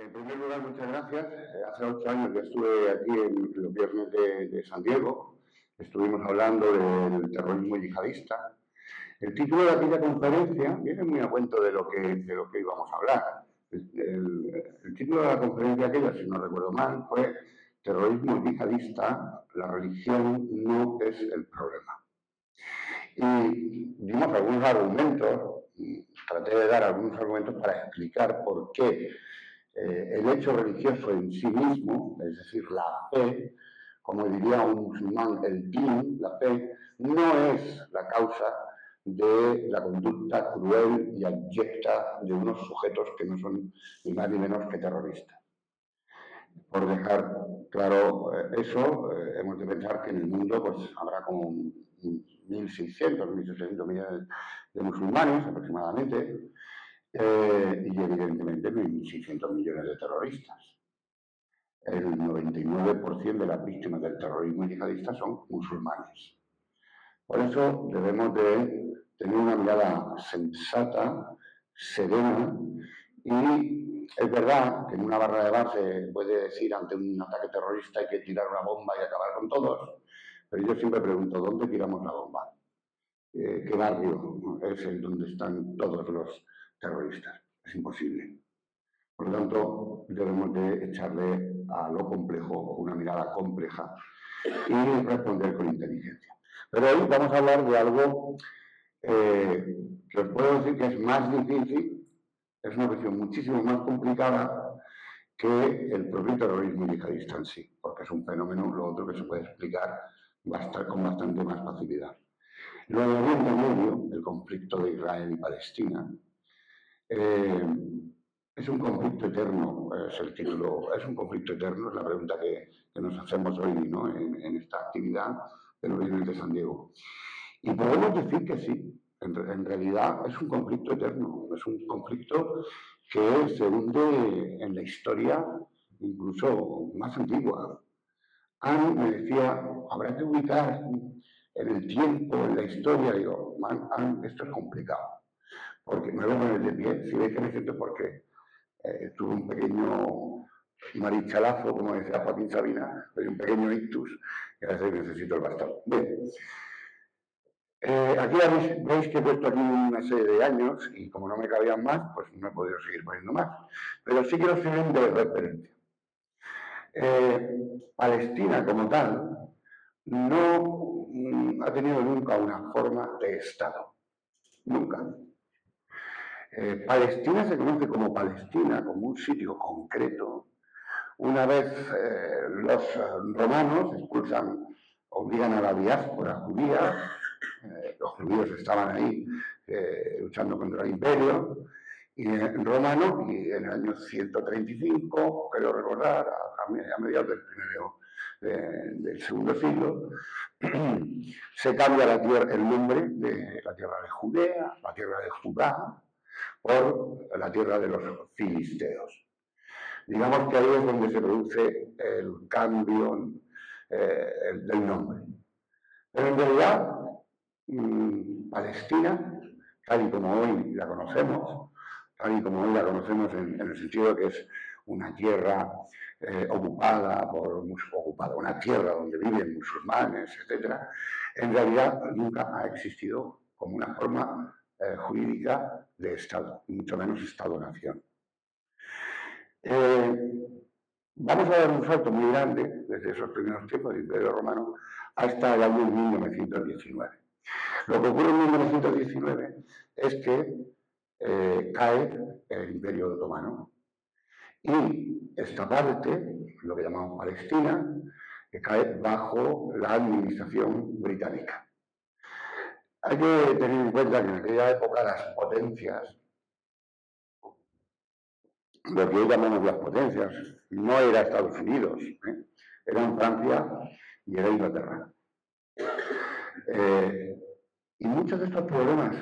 En primer lugar, muchas gracias. Hace 8 años que estuve aquí en los viernes de San Diego. Estuvimos hablando del terrorismo yihadista. El título de aquella conferencia viene muy a cuento de lo que íbamos a hablar. El título de la conferencia aquella, si no recuerdo mal, fue Terrorismo yihadista, la religión no es el problema. Y dimos algunos argumentos, traté de dar algunos argumentos para explicar por qué el hecho religioso en sí mismo, es decir, la fe, como diría un musulmán, el din, la fe, no es la causa de la conducta cruel y abyecta de unos sujetos que no son ni más ni menos que terroristas. Por dejar claro eso, hemos de pensar que en el mundo pues, habrá como 1.600, 1.700 millones de musulmanes aproximadamente, y evidentemente 1.600 millones de terroristas. El 99% de las víctimas del terrorismo yihadista son musulmanes. Por eso debemos de tener una mirada sensata, serena, y es verdad que en una barra de bar se puede decir ante un ataque terrorista hay que tirar una bomba y acabar con todos, pero yo siempre pregunto, ¿dónde tiramos la bomba? ¿Qué barrio es el donde están todos los terroristas? Es imposible. Por lo tanto, debemos de echarle a lo complejo una mirada compleja y responder con inteligencia. Pero hoy vamos a hablar de algo que os puedo decir que es más difícil, es una cuestión muchísimo más complicada que el propio terrorismo yihadista en sí, porque es un fenómeno, lo otro que se puede explicar con bastante más facilidad. Lo de Oriente Medio, el conflicto de Israel y Palestina, es un conflicto eterno, es el título, es un conflicto eterno, es la pregunta que nos hacemos hoy, ¿no? en esta actividad de los viernes de San Diego. Y podemos decir que sí, en realidad es un conflicto eterno, es un conflicto que se hunde en la historia incluso más antigua. Anne me decía, habrá que ubicar en el tiempo, en la historia, digo, Anne, esto es complicado, porque me voy a poner de pie, si veis que me siento porque tuve un pequeño marichalazo, como decía Joaquín Sabina, un pequeño ictus, y a veces necesito el bastón. Bien. Aquí veis que he puesto aquí una serie de años y como no me cabían más, pues no he podido seguir poniendo más. Pero sí que los sirven de referencia. Palestina como tal no ha tenido nunca una forma de Estado. Nunca. Palestina se conoce como Palestina, como un sitio concreto. Una vez los romanos expulsan, obligan a la diáspora judía, los judíos estaban ahí luchando contra el imperio romano, y en el año 135, creo recordar, a mediados del segundo siglo, se cambia el nombre de la tierra de Judea, la tierra de Judá, por la tierra de los filisteos. Digamos que ahí es donde se produce el cambio del nombre. Pero en realidad, Palestina, tal y como hoy la conocemos, en el sentido de que es una tierra ocupada, una tierra donde viven musulmanes, etc., en realidad nunca ha existido como una forma jurídica de Estado, mucho menos Estado-nación. Vamos a dar un salto muy grande desde esos primeros tiempos del Imperio Romano hasta el año 1919. Lo que ocurre en 1919 es que cae el Imperio Otomano y esta parte, lo que llamamos Palestina, cae bajo la administración británica. Hay que tener en cuenta que en aquella época las potencias, lo que hoy llamamos las potencias, no era Estados Unidos, eran Francia y era Inglaterra. Y muchos de estos problemas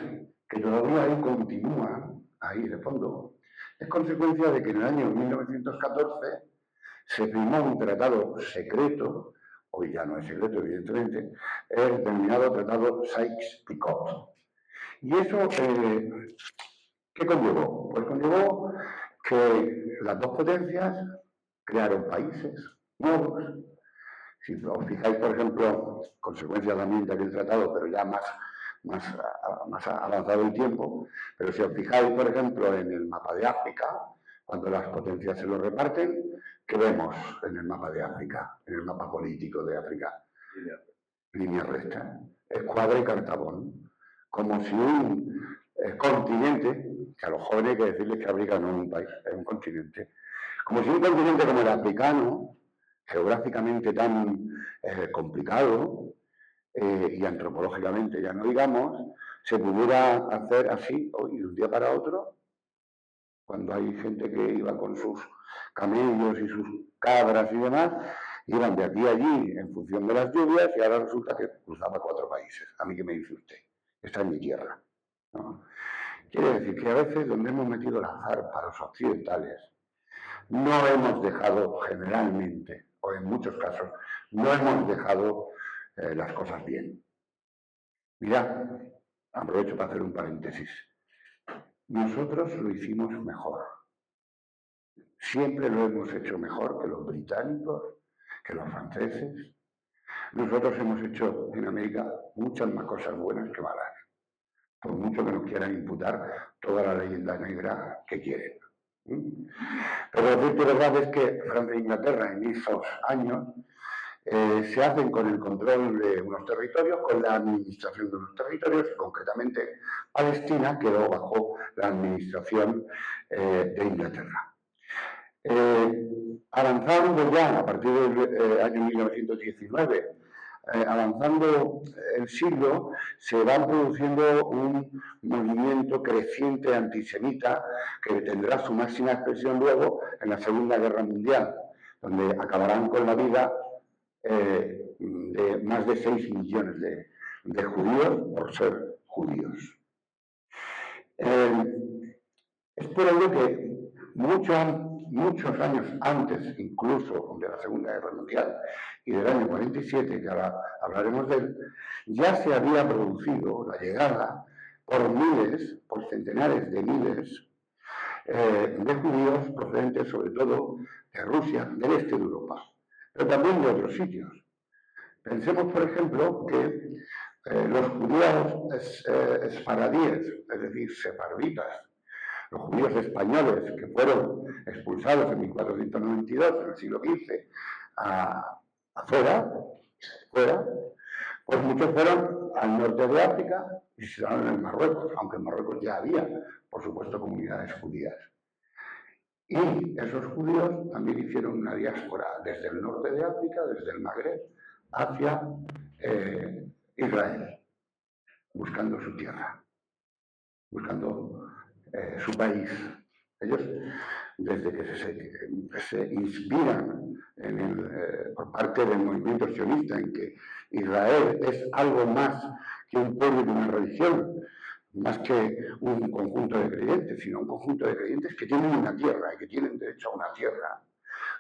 que todavía ahí continúan, ahí de fondo, es consecuencia de que en el año 1914 se firmó un tratado secreto, hoy ya no es secreto evidentemente, el denominado Tratado Sykes-Picot. ¿Y eso qué conllevó? Pues conllevó que las dos potencias crearon países nuevos. Si os fijáis, por ejemplo, consecuencia también de aquel tratado, pero ya más avanzado el tiempo, pero si os fijáis, por ejemplo, en el mapa de África, cuando las potencias se lo reparten, ¿qué vemos en el mapa de África, en el mapa político de África? Línea recta, escuadra y cartabón, como si un continente, que a los jóvenes hay que decirles que África no es un país, es un continente, como si un continente como el africano, geográficamente tan complicado y antropológicamente, ya no digamos, se pudiera hacer así hoy, de un día para otro, cuando hay gente que iba con sus camellos y sus cabras y demás, iban de aquí a allí en función de las lluvias y ahora resulta que cruzaba 4 países. ¿A mí qué me dice usted? Esta es mi tierra, ¿no? Quiere decir que a veces donde hemos metido la zarpa los occidentales, no hemos dejado generalmente, o en muchos casos, no hemos dejado las cosas bien. Mirad, aprovecho para hacer un paréntesis. Nosotros lo hicimos mejor. Siempre lo hemos hecho mejor que los británicos, que los franceses. Nosotros hemos hecho en América muchas más cosas buenas que malas, por mucho que nos quieran imputar toda la leyenda negra que quieren. Pero lo cierto y verdad es que Francia e Inglaterra en esos años se hacen con el control de unos territorios, con la administración de unos territorios, concretamente Palestina quedó bajo la administración de Inglaterra. Avanzando ya a partir del año 1919, avanzando el siglo, se va produciendo un movimiento creciente antisemita que tendrá su máxima expresión luego en la Segunda Guerra Mundial, donde acabarán con la vida de más de 6 millones de judíos por ser judíos. Es por ello que muchos años antes, incluso de la Segunda Guerra Mundial y del año 47, que ahora hablaremos de él, ya se había producido la llegada por miles, por centenares de miles de judíos procedentes sobre todo de Rusia, del este de Europa, pero también de otros sitios. Pensemos, por ejemplo, que los judíos esfaradíes, es decir, sefarditas, los judíos españoles que fueron expulsados en 1492, en el siglo XV, fuera, pues muchos fueron al norte de África y se quedaron en Marruecos, aunque en Marruecos ya había, por supuesto, comunidades judías. Y esos judíos también hicieron una diáspora desde el norte de África, desde el Magreb, hacia Israel, buscando su tierra, buscando su país. Ellos, desde que se inspiran por parte del movimiento sionista en que Israel es algo más que un pueblo y una religión, más que un conjunto de creyentes, sino un conjunto de creyentes que tienen una tierra y que tienen derecho a una tierra.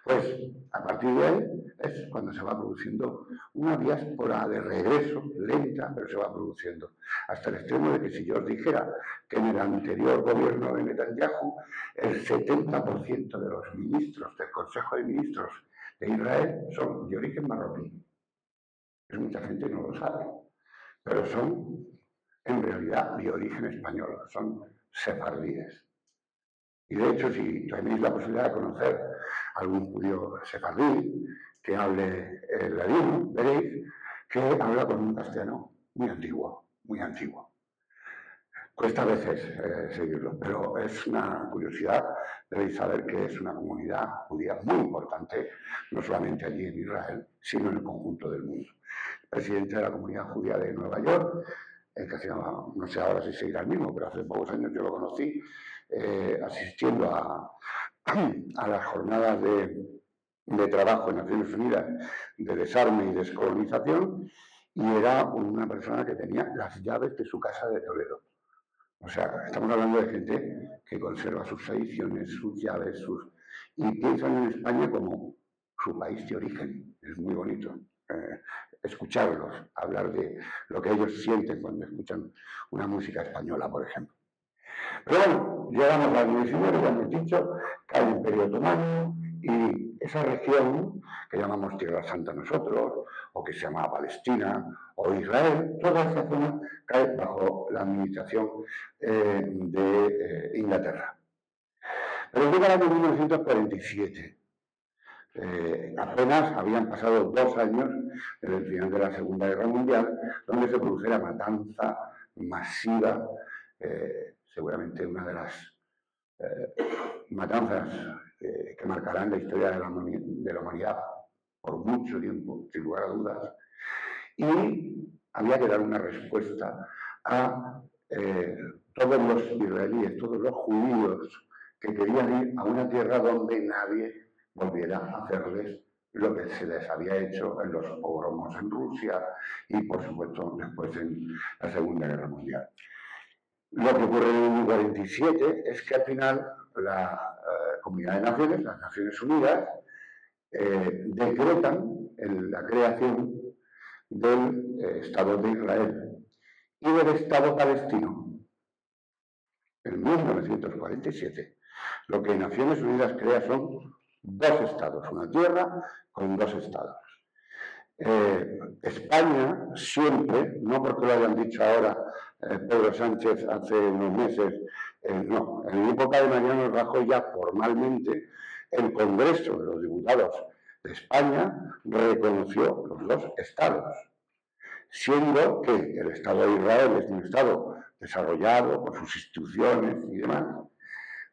Pues a partir de ahí es cuando se va produciendo una diáspora de regreso, lenta, pero se va produciendo. Hasta el extremo de que si yo os dijera que en el anterior gobierno de Netanyahu el 70% de los ministros del Consejo de Ministros de Israel son de origen marroquí. Pues mucha gente no lo sabe, pero son en realidad de origen español, son sefardíes. Y de hecho, si tenéis la posibilidad de conocer a algún judío sefardí que hable el ladino, veréis que habla con un castellano muy antiguo, muy antiguo. Cuesta a veces seguirlo, pero es una curiosidad. Debéis saber que es una comunidad judía muy importante, no solamente allí en Israel, sino en el conjunto del mundo. El presidente de la comunidad judía de Nueva York, que se llama, no sé ahora si seguirá el mismo, pero hace pocos años yo lo conocí, asistiendo a las jornadas de trabajo en Naciones Unidas de desarme y descolonización, y era una persona que tenía las llaves de su casa de Toledo. O sea, estamos hablando de gente que conserva sus tradiciones, sus llaves, y piensan en España como su país de origen. Es muy bonito escucharlos, hablar de lo que ellos sienten cuando escuchan una música española, por ejemplo. Pero bueno, llegamos al 19, ya hemos dicho, cae el Imperio Otomano y esa región que llamamos Tierra Santa nosotros, o que se llama Palestina, o Israel, toda esa zona cae bajo la administración de Inglaterra. Pero llega el año 1947. Apenas habían pasado 2 años desde el final de la Segunda Guerra Mundial, donde se produce la matanza masiva, seguramente una de las matanzas que marcarán la historia de la humanidad por mucho tiempo, sin lugar a dudas, y había que dar una respuesta a todos los israelíes, todos los judíos que querían ir a una tierra donde nadie volviera a hacerles lo que se les había hecho en los pogromos en Rusia y, por supuesto, después en la Segunda Guerra Mundial. Lo que ocurre en el año 47 es que al final la Comunidad de Naciones, las Naciones Unidas, decretan la creación del Estado de Israel y del Estado palestino. En 1947, lo que Naciones Unidas crea son 2 estados, una tierra con 2 estados. España siempre, no porque lo hayan dicho ahora Pedro Sánchez hace unos meses, no, en la época de Mariano Rajoy ya formalmente el Congreso de los Diputados de España reconoció los 2 estados, siendo que el Estado de Israel es un Estado desarrollado por sus instituciones y demás,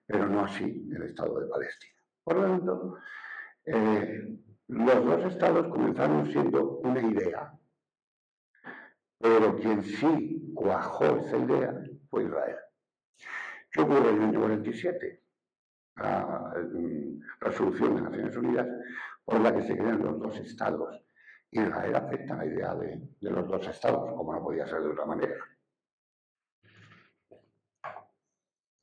pero no así el Estado de Palestina. Por lo tanto, los 2 estados comenzaron siendo una idea, pero quien sí cuajó esa idea fue Israel. ¿Qué ocurre en el año 47? La resolución de Naciones Unidas por la que se crean los 2 estados. Israel acepta la idea de los 2 estados, como no podía ser de otra manera.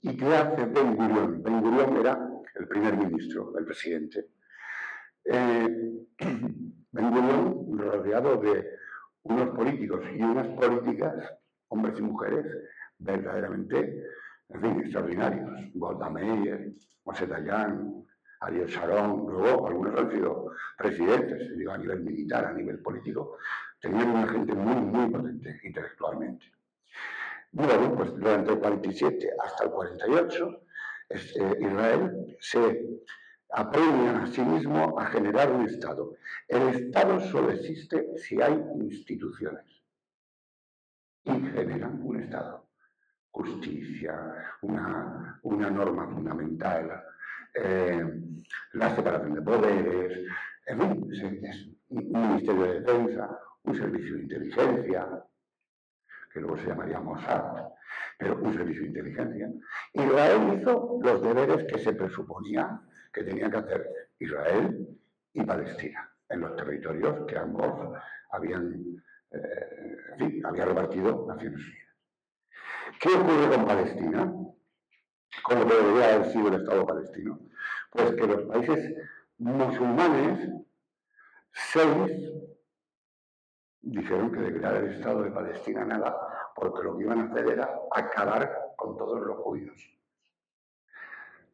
¿Y qué hace Ben Gurión? Ben Gurión era el primer ministro, el presidente. Ben Gurión, rodeado de unos políticos y unas políticas, hombres y mujeres, verdaderamente, en fin, extraordinarios. Golda Meir, Moshe Dayan, Ariel Sharon, luego algunos han sido presidentes, digo, a nivel militar, a nivel político, tenían una gente muy, muy potente intelectualmente. Bueno, pues durante el 47 hasta el 48, Israel se apremia a sí mismo a generar un Estado. El Estado solo existe si hay instituciones y generan un Estado. Justicia, una norma fundamental, la separación de poderes, en fin, es un Ministerio de Defensa, un servicio de inteligencia, que luego se llamaría Mossad, pero un servicio de inteligencia. Israel hizo los deberes que se presuponía que tenían que hacer Israel y Palestina, en los territorios que ambos habían repartido Naciones Unidas. ¿Qué ocurre con Palestina? Con lo que debería haber sido el Estado palestino. Pues que los países musulmanes, 6, dijeron que de crear el Estado de Palestina nada, porque lo que iban a hacer era acabar con todos los judíos.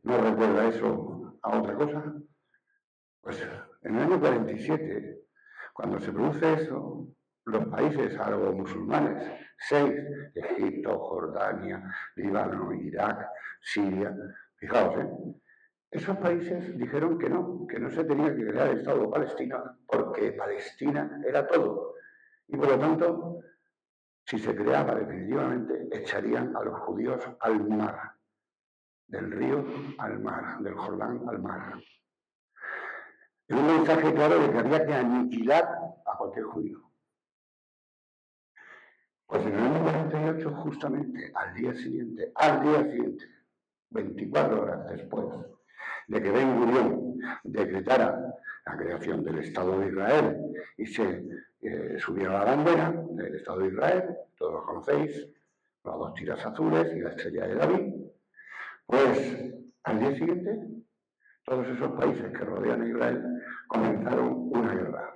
¿No recuerda eso a otra cosa? Pues en el año 47, cuando se produce eso, los países árabo-musulmanes, 6, Egipto, Jordania, Líbano, Irak, Siria, fijaos, esos países dijeron que no se tenía que crear el Estado palestino porque Palestina era todo. Y por lo tanto, si se creaba definitivamente, echarían a los judíos al mar, del río al mar, del Jordán al mar. Es un mensaje claro de que había que aniquilar a cualquier judío. Pues en el año 48, justamente al día siguiente, 24 horas después de que Ben Gurión decretara la creación del Estado de Israel y se subiera la bandera del Estado de Israel, todos lo conocéis, las 2 tiras azules y la estrella de David, pues al día siguiente todos esos países que rodean a Israel comenzaron una guerra.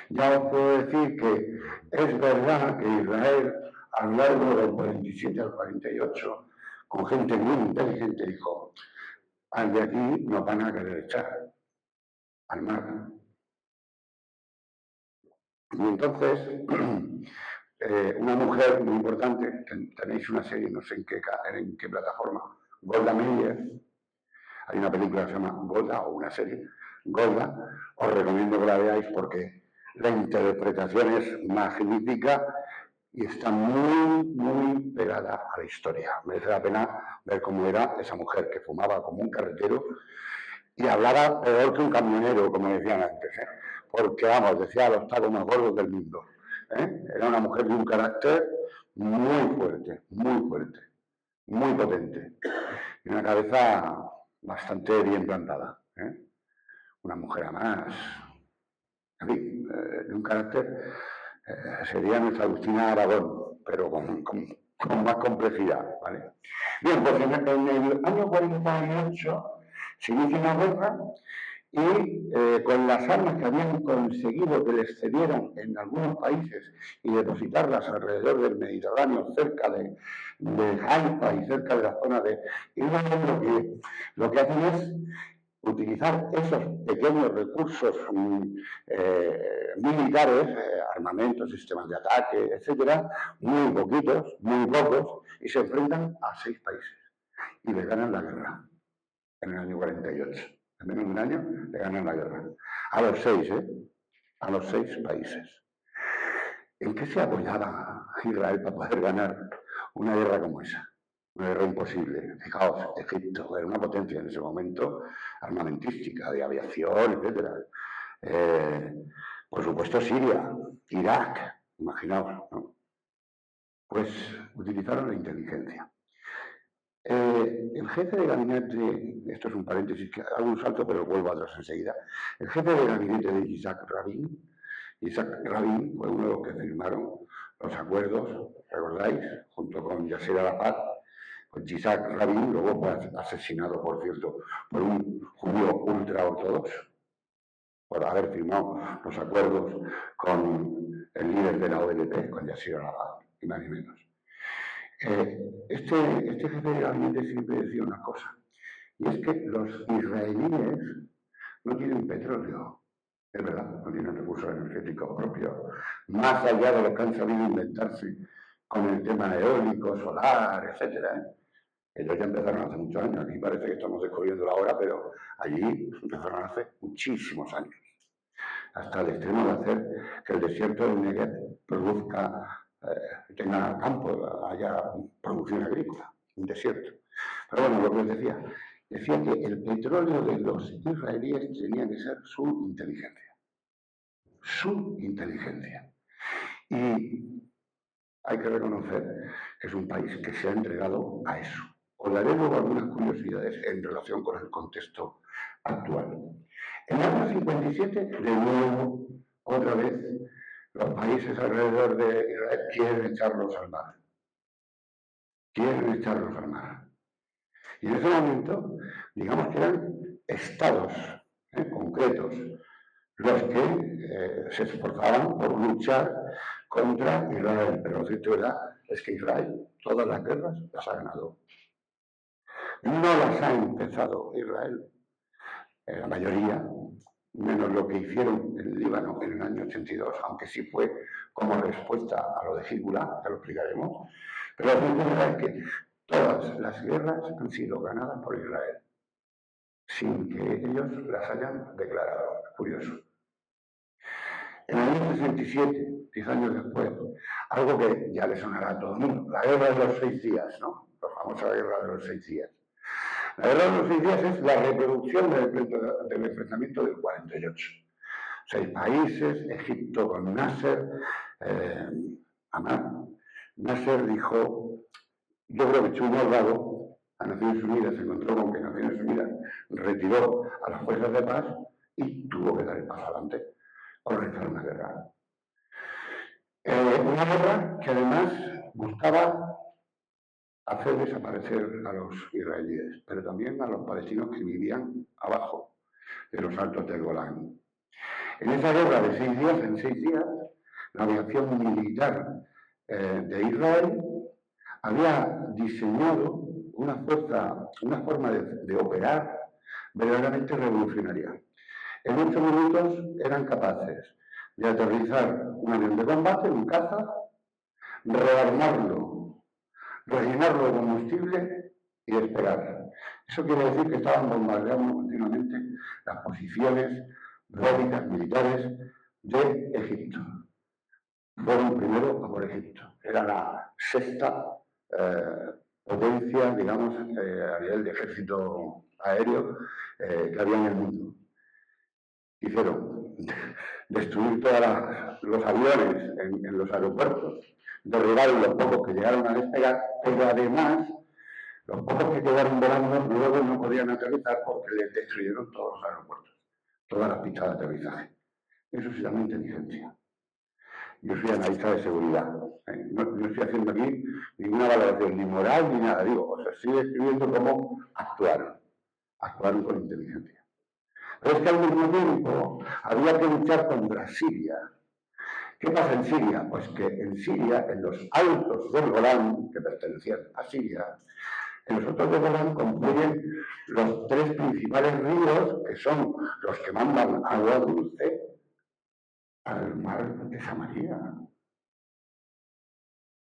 Ya os puedo decir que es verdad que Israel, a lo largo del 47 al 48, con gente muy inteligente, dijo, al de aquí nos van a querer echar al mar. Y entonces, una mujer muy importante, tenéis una serie, no sé en qué plataforma, Golda Meir, hay una película que se llama Golda, o una serie, Golda, os recomiendo que la veáis porque la interpretación es magnífica y está muy, muy pegada a la historia. Merece la pena ver cómo era esa mujer que fumaba como un carretero y hablaba peor que un camionero, como decían antes, ¿eh? Porque, vamos, decía los tacos más gordos del mundo. ¿Eh? Era una mujer de un carácter muy fuerte, muy potente, y una cabeza bastante bien plantada. ¿Eh? Una mujer además, en fin, de un carácter, sería nuestra Agustina Aragón, pero con más complejidad. ¿Vale? Bien, pues en el año 48 se inicia una guerra y con las armas que habían conseguido que les cedieran en algunos países y depositarlas alrededor del Mediterráneo, cerca de Haifa y cerca de la zona de Israel, lo que hacen es utilizar esos pequeños recursos militares, armamentos, sistemas de ataque, etcétera, muy poquitos, muy pocos, y se enfrentan a 6 países y le ganan la guerra en el año 48. En menos de un año le ganan la guerra. A los 6, ¿eh? A los 6 países. ¿En qué se apoyaba Israel para poder ganar una guerra como esa? Una guerra imposible. Fijaos, Egipto era una potencia en ese momento armamentística, de aviación, etc. Por supuesto, Siria, Irak, imaginaos, ¿no? Pues utilizaron la inteligencia. El jefe de gabinete, esto es un paréntesis, que hago un salto pero vuelvo a atrás enseguida, el jefe de gabinete de Isaac Rabin fue uno de los que firmaron los acuerdos, ¿recordáis? Junto con Yasser Arafat. Pues Isaac Rabin luego fue asesinado, por cierto, por un judío ultraortodoxo, por haber firmado los acuerdos con el líder de la OLP, con Yasser Arafat, ni más ni menos. Este jefe de gabinete siempre decía una cosa, y es que los israelíes no tienen petróleo, es verdad, no tienen recursos energéticos propios, más allá de lo que han sabido inventarse con el tema eólico, solar, etc. Ellos ya empezaron hace muchos años, aquí parece que estamos descubriendo ahora, pero allí empezaron hace muchísimos años, hasta el extremo de hacer que el desierto del Negev produzca, tenga campo, haya producción agrícola, un desierto. Pero bueno, lo que os decía que el petróleo de los israelíes tenía que ser su inteligencia. Su inteligencia. Y hay que reconocer que es un país que se ha entregado a eso. Os daré luego algunas curiosidades en relación con el contexto actual. En el año 57, de nuevo, otra vez, los países alrededor de Israel quieren echarlos al mar. Quieren echarlos al mar. Y en ese momento, digamos que eran estados concretos los que se esforzaban por luchar contra Israel. Pero lo cierto es que Israel todas las guerras las ha ganado. No las ha empezado Israel, la mayoría, menos lo que hicieron en Líbano en el año 82, aunque sí fue como respuesta a lo de Hezbollah, ya lo explicaremos. Pero lo cierto es que todas las guerras han sido ganadas por Israel, sin que ellos las hayan declarado. Curioso. En el año 67, 10 años después, algo que ya le sonará a todo el mundo, la guerra de los 6 días, ¿no? La famosa guerra de los 6 días. La guerra de los 6 días es la reproducción del enfrentamiento del 48. 6 países, Egipto con Nasser, Nasser dijo, yo creo que echó un dado a Naciones Unidas, se encontró con que Naciones Unidas retiró a las fuerzas de paz y tuvo que dar el paso adelante, organizar una guerra. Una guerra que además buscaba hacer desaparecer a los israelíes, pero también a los palestinos que vivían abajo de los altos del Golán. En esa guerra de 6 días, en 6 días, la aviación militar de Israel había diseñado una forma de operar verdaderamente revolucionaria. En 8 minutos eran capaces de aterrizar un avión de combate, un caza, rearmarlo, rellenarlo de combustible y despegar. Eso quiere decir que estaban bombardeando continuamente las posiciones bélicas militares de Egipto. Fueron primero a por Egipto. Era la sexta potencia, digamos, a nivel de ejército aéreo que había en el mundo. Hicieron destruir todos los aviones en los aeropuertos, derribaron los pocos que llegaron a despegar, pero además los pocos que quedaron volando luego no podían aterrizar porque les destruyeron todos los aeropuertos, todas las pistas de aterrizaje. Eso se llama inteligencia. Yo soy analista de seguridad. No estoy haciendo aquí ninguna valoración ni moral ni nada. Digo, os estoy describiendo cómo actuaron. Actuaron con inteligencia. Pero es que al mismo tiempo había que luchar contra Siria. ¿Qué pasa en Siria? Pues que en Siria, en los altos del Golán, que pertenecían a Siria, en los altos del Golán confluyen los 3 principales ríos, que son los que mandan agua dulce al mar de Samaria.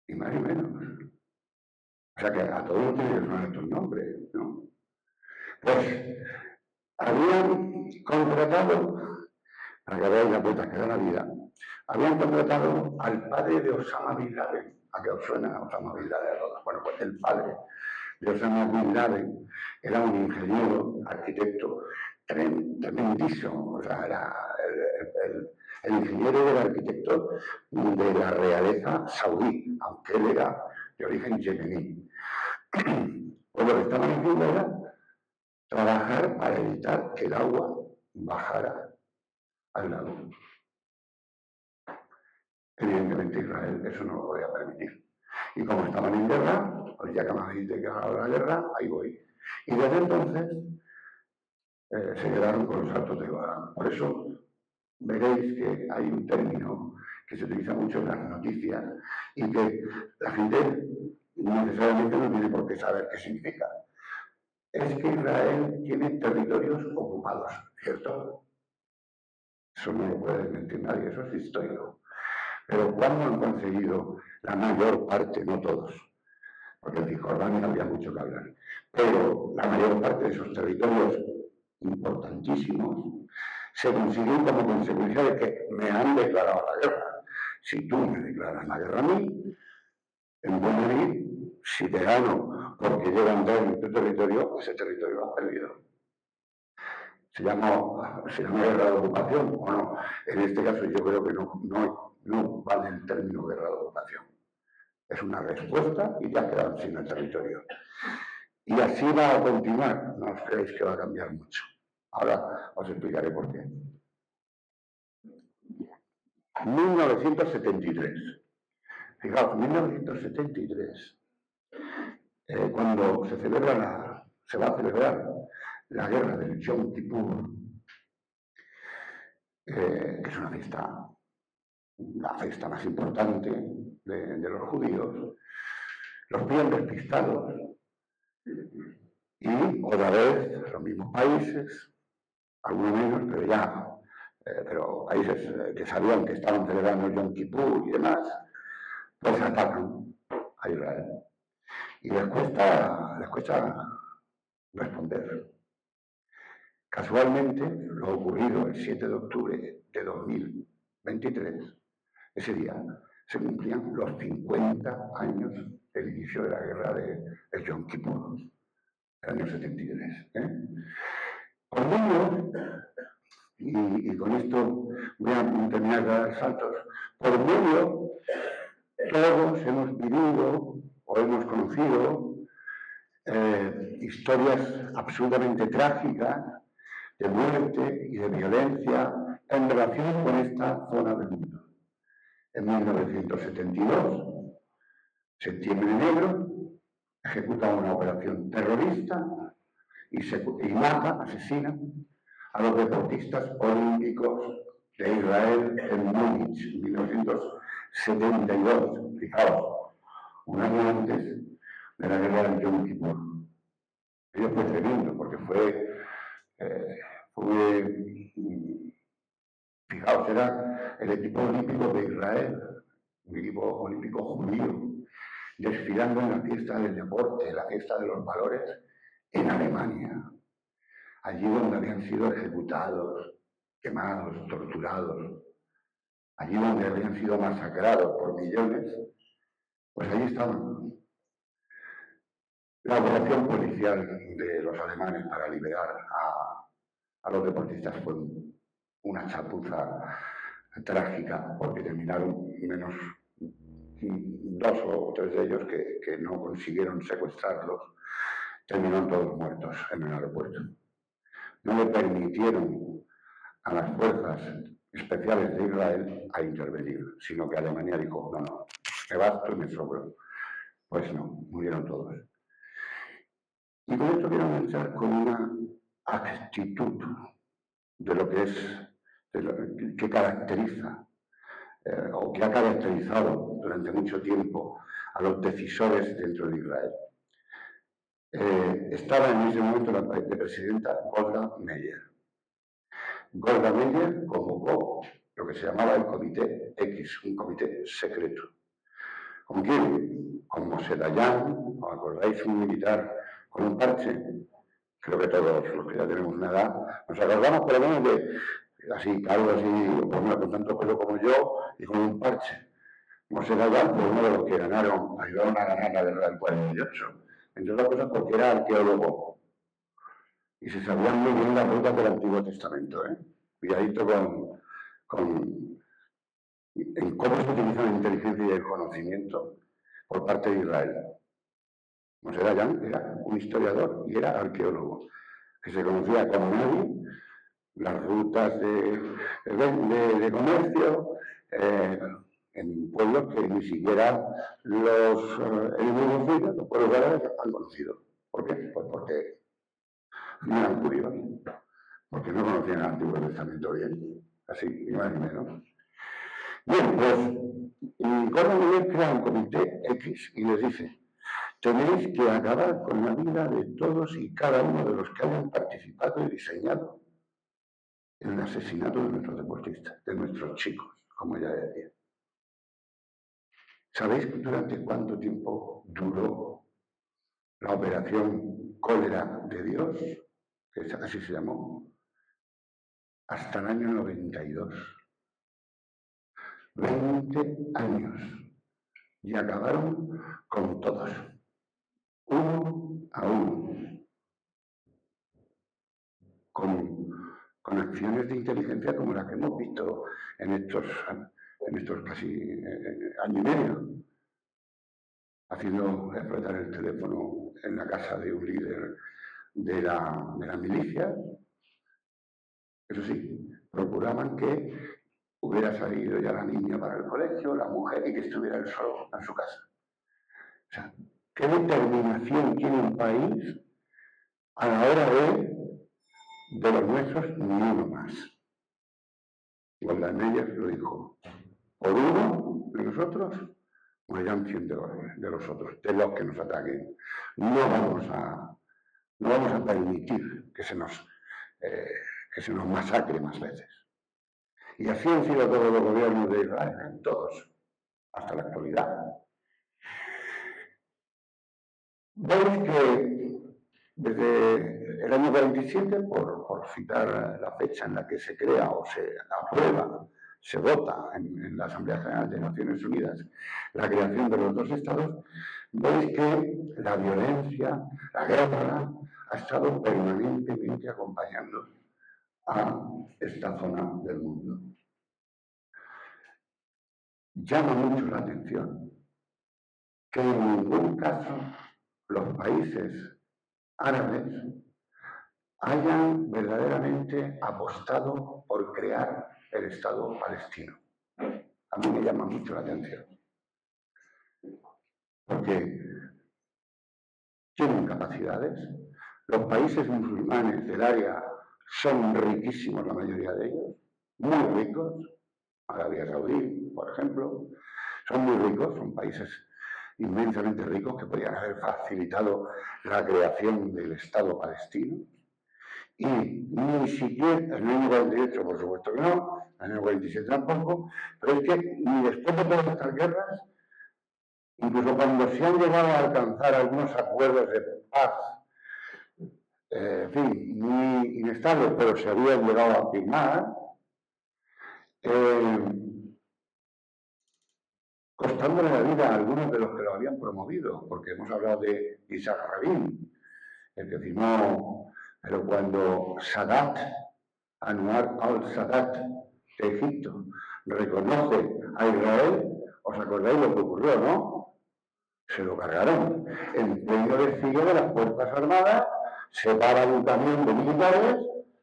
Y más y menos. O sea que a todos los tienen que sonar estos nombres, ¿no? Pues habían contratado, para que veáis la puta que da la vida, habían contratado al padre de Osama Bin Laden. ¿A qué os suena Osama Bin Laden? Bueno, pues el padre de Osama Bin Laden era un ingeniero, arquitecto tremendísimo. O sea, era el ingeniero y el arquitecto de la realeza saudí, aunque él era de origen yemení. Pues lo que estaban haciendo era trabajar para evitar que el agua bajara al lago. Evidentemente Israel eso no lo podía permitir. Y como estaban en guerra, pues ya que me habéis declarado la guerra, ahí voy. Y desde entonces se quedaron con los altos de Golán. Por eso veréis que hay un término que se utiliza mucho en las noticias y que la gente necesariamente no tiene por qué saber qué significa. Es que Israel tiene territorios ocupados, ¿cierto? Eso no lo puede mentir nadie, eso es histórico. Pero ¿cuándo han conseguido la mayor parte, no todos? Porque en Cisjordania había mucho que hablar. Pero la mayor parte de esos territorios importantísimos se consiguió como consecuencia de que me han declarado la guerra. Si tú me declaras la guerra a mí, en buen venir, si te gano porque llevo a entrar en tu territorio, ese territorio lo has perdido. ¿Se llama guerra de ocupación o no? En este caso yo creo que no vale el término guerra de ocupación. Es una respuesta y ya quedan sin el territorio. Y así va a continuar. No os creéis que va a cambiar mucho. Ahora os explicaré por qué. 1973. Fijaos, 1973, cuando se va a celebrar la guerra del Yom Kippur, que es una fiesta, la fiesta más importante de los judíos, los pillan despistados. Y otra vez los mismos países, algunos menos, pero ya, pero países que sabían que estaban celebrando el Yom Kippur y demás, pues atacan a Israel. Y les cuesta responder. Casualmente, lo ocurrido el 7 de octubre de 2023, ese día se cumplían los 50 años del inicio de la guerra del Yom Kippur, el año 73. Por medio, y con esto voy a terminar de dar saltos, por medio todos hemos vivido o hemos conocido historias absolutamente trágicas de muerte y de violencia en relación con esta zona del mundo. En 1972, Septiembre Negro ejecuta una operación terrorista y mata, asesina a los deportistas olímpicos de Israel en Múnich, en 1972. Fijaos, un año antes de la guerra del Yom Kippur. Aquello fue tremendo, porque fue fijaos, era el equipo olímpico de Israel, un equipo olímpico judío, desfilando en la fiesta del deporte, la fiesta de los valores, en Alemania, allí donde habían sido ejecutados, quemados, torturados, allí donde habían sido masacrados por millones, pues allí estaban. La operación policial de los alemanes para liberar a los deportistas fue una chapuza trágica, porque terminaron menos 2 o 3 de ellos que no consiguieron secuestrarlos, terminaron todos muertos en el aeropuerto. No le permitieron a las fuerzas especiales de Israel a intervenir, sino que Alemania dijo, no, me basto y me sobro. Pues no, murieron todos. Y con esto quiero entrar con una actitud de lo que es, que caracteriza o que ha caracterizado durante mucho tiempo a los decisores dentro de Israel. Estaba en ese momento la presidenta Golda Meir. Golda Meir convocó lo que se llamaba el Comité X, un comité secreto. ¿Con quién? Con Moshe Dayan, ¿os acordáis? Un militar con un parche. Creo que todos los que ya tenemos una edad nos acordamos por lo menos de así, calvo, así, con tanto pelo como yo y con un parche. Moshe Dayan fue uno de los que ayudaron a ganar la guerra del 48. Entre otras cosas porque era arqueólogo y se sabían muy bien las rutas del Antiguo Testamento. Cuidadito en cómo se utiliza la inteligencia y el conocimiento por parte de Israel. Moshe Dayan era un historiador y era arqueólogo, que se conocía como nadie las rutas de comercio en pueblos que ni siquiera los enemigos suyos, los pueblos árabes, han conocido. ¿Por qué? Pues porque no eran judíos, porque no conocían el Antiguo Testamento bien, así, ni más ni menos. Bien, pues Gordon Meir crea un comité X y les dice: tenéis que acabar con la vida de todos y cada uno de los que hayan participado y diseñado en el asesinato de nuestros deportistas, de nuestros chicos, como ella decía. ¿Sabéis durante cuánto tiempo duró la operación Cólera de Dios? Que así se llamó. Hasta el año 92. 20 años. Y acabaron con todos. Uno a uno. Con acciones de inteligencia como las que hemos visto en estos casi año y medio, haciendo explotar el teléfono en la casa de un líder de la milicia. Eso sí, procuraban que hubiera salido ya la niña para el colegio, la mujer, y que estuviera él solo en su casa. O sea, ¿qué determinación tiene un país a la hora de los nuestros? Ni uno más. Golda Meir lo dijo: por uno de nosotros morirán 100 de los otros, de los que nos ataquen. No vamos a permitir que se nos masacre más veces. Y así han sido todos los gobiernos de Israel, todos, hasta la actualidad. Veis que desde el año 47, por citar la fecha en la que se crea o se aprueba, se vota en la Asamblea General de Naciones Unidas la creación de los 2 estados, veis que la violencia, la guerra, ha estado permanentemente acompañando a esta zona del mundo. Llama mucho la atención que en ningún caso los países árabes hayan verdaderamente apostado por crear el Estado palestino. A mí me llama mucho la atención, porque tienen capacidades. Los países musulmanes del área son riquísimos, la mayoría de ellos, muy ricos. Arabia Saudí, por ejemplo, son muy ricos, son países inmensamente ricos que podían haber facilitado la creación del Estado palestino. Y ni siquiera, en el año 48 por supuesto que no, en el año 47 tampoco, pero es que ni después de todas estas guerras, incluso cuando se han llegado a alcanzar algunos acuerdos de paz, en fin, muy inestables, pero se habían llegado a firmar, costándole la vida a algunos de los que lo habían promovido, porque hemos hablado de Isaac Rabin, el que firmó, pero cuando Sadat, Anwar al-Sadat de Egipto, reconoce a Israel, ¿os acordáis lo que ocurrió, no? Se lo cargaron. En medio del desfile de las Fuerzas Armadas, se para un camión de militares,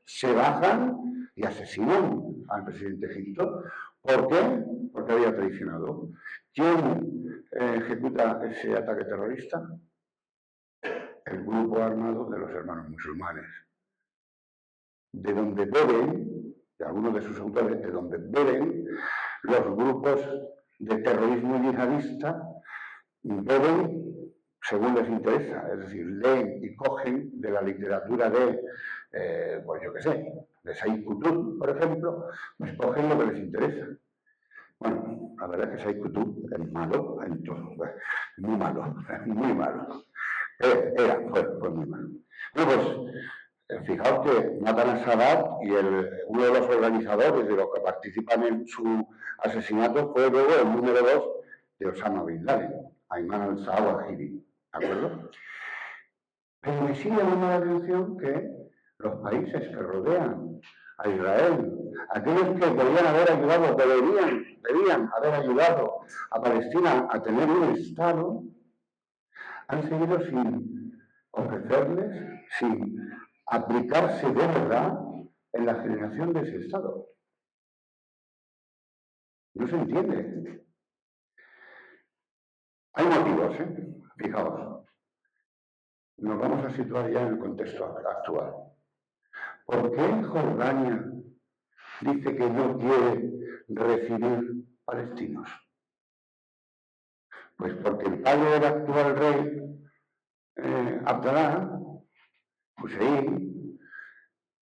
se bajan y asesinan al presidente de Egipto. ¿Por qué? Porque había traicionado. ¿Quién ejecuta ese ataque terrorista? El grupo armado de los hermanos musulmanes. De donde beben, de algunos de sus autores, de donde beben los grupos de terrorismo yihadista, beben según les interesa, es decir, leen y cogen de la literatura de, pues yo qué sé, de Said Qutb, por ejemplo, pues cogen lo que les interesa. Bueno, la verdad es que Said Qutb es malo en todo, muy malo, muy malo. Fue muy malo. Bueno, pues fijaos que matan a Sadat y uno de los organizadores de los que participan en su asesinato fue luego el número 2 de Osama Bin Laden, Ayman al-Zawahiri, ¿de acuerdo? Pero me sigue llamando la atención que los países que rodean a Israel, aquellos que podrían haber ayudado, debían haber ayudado a Palestina a tener un Estado, han seguido sin ofrecerles, sin aplicarse de verdad en la generación de ese Estado. No se entiende. Hay motivos, fijaos. Nos vamos a situar ya en el contexto actual. ¿Por qué Jordania dice que no quiere recibir palestinos? Pues porque el padre del actual rey, Abdalá, Hussein,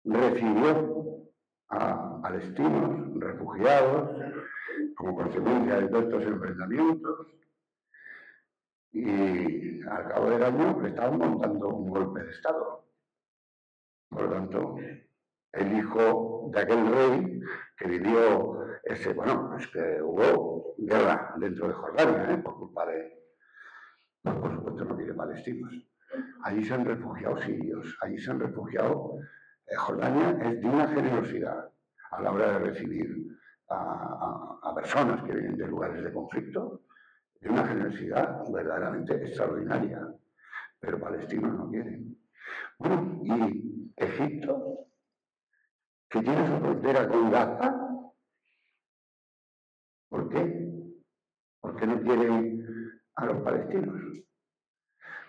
recibió a palestinos, refugiados, como consecuencia de todos estos enfrentamientos, y al cabo del año le estaban montando un golpe de Estado. Por lo tanto, el hijo de aquel rey que vivió ese, bueno, es que hubo guerra dentro de Jordania, por culpa de, pues por supuesto no quiere palestinos. Allí se han refugiado sirios, allí se han refugiado, Jordania es de una generosidad a la hora de recibir a personas que vienen de lugares de conflicto, de una generosidad verdaderamente extraordinaria, pero palestinos no quieren. Bueno, y Egipto, que tiene su frontera con Gaza, ¿por qué? ¿Por qué no quieren a los palestinos?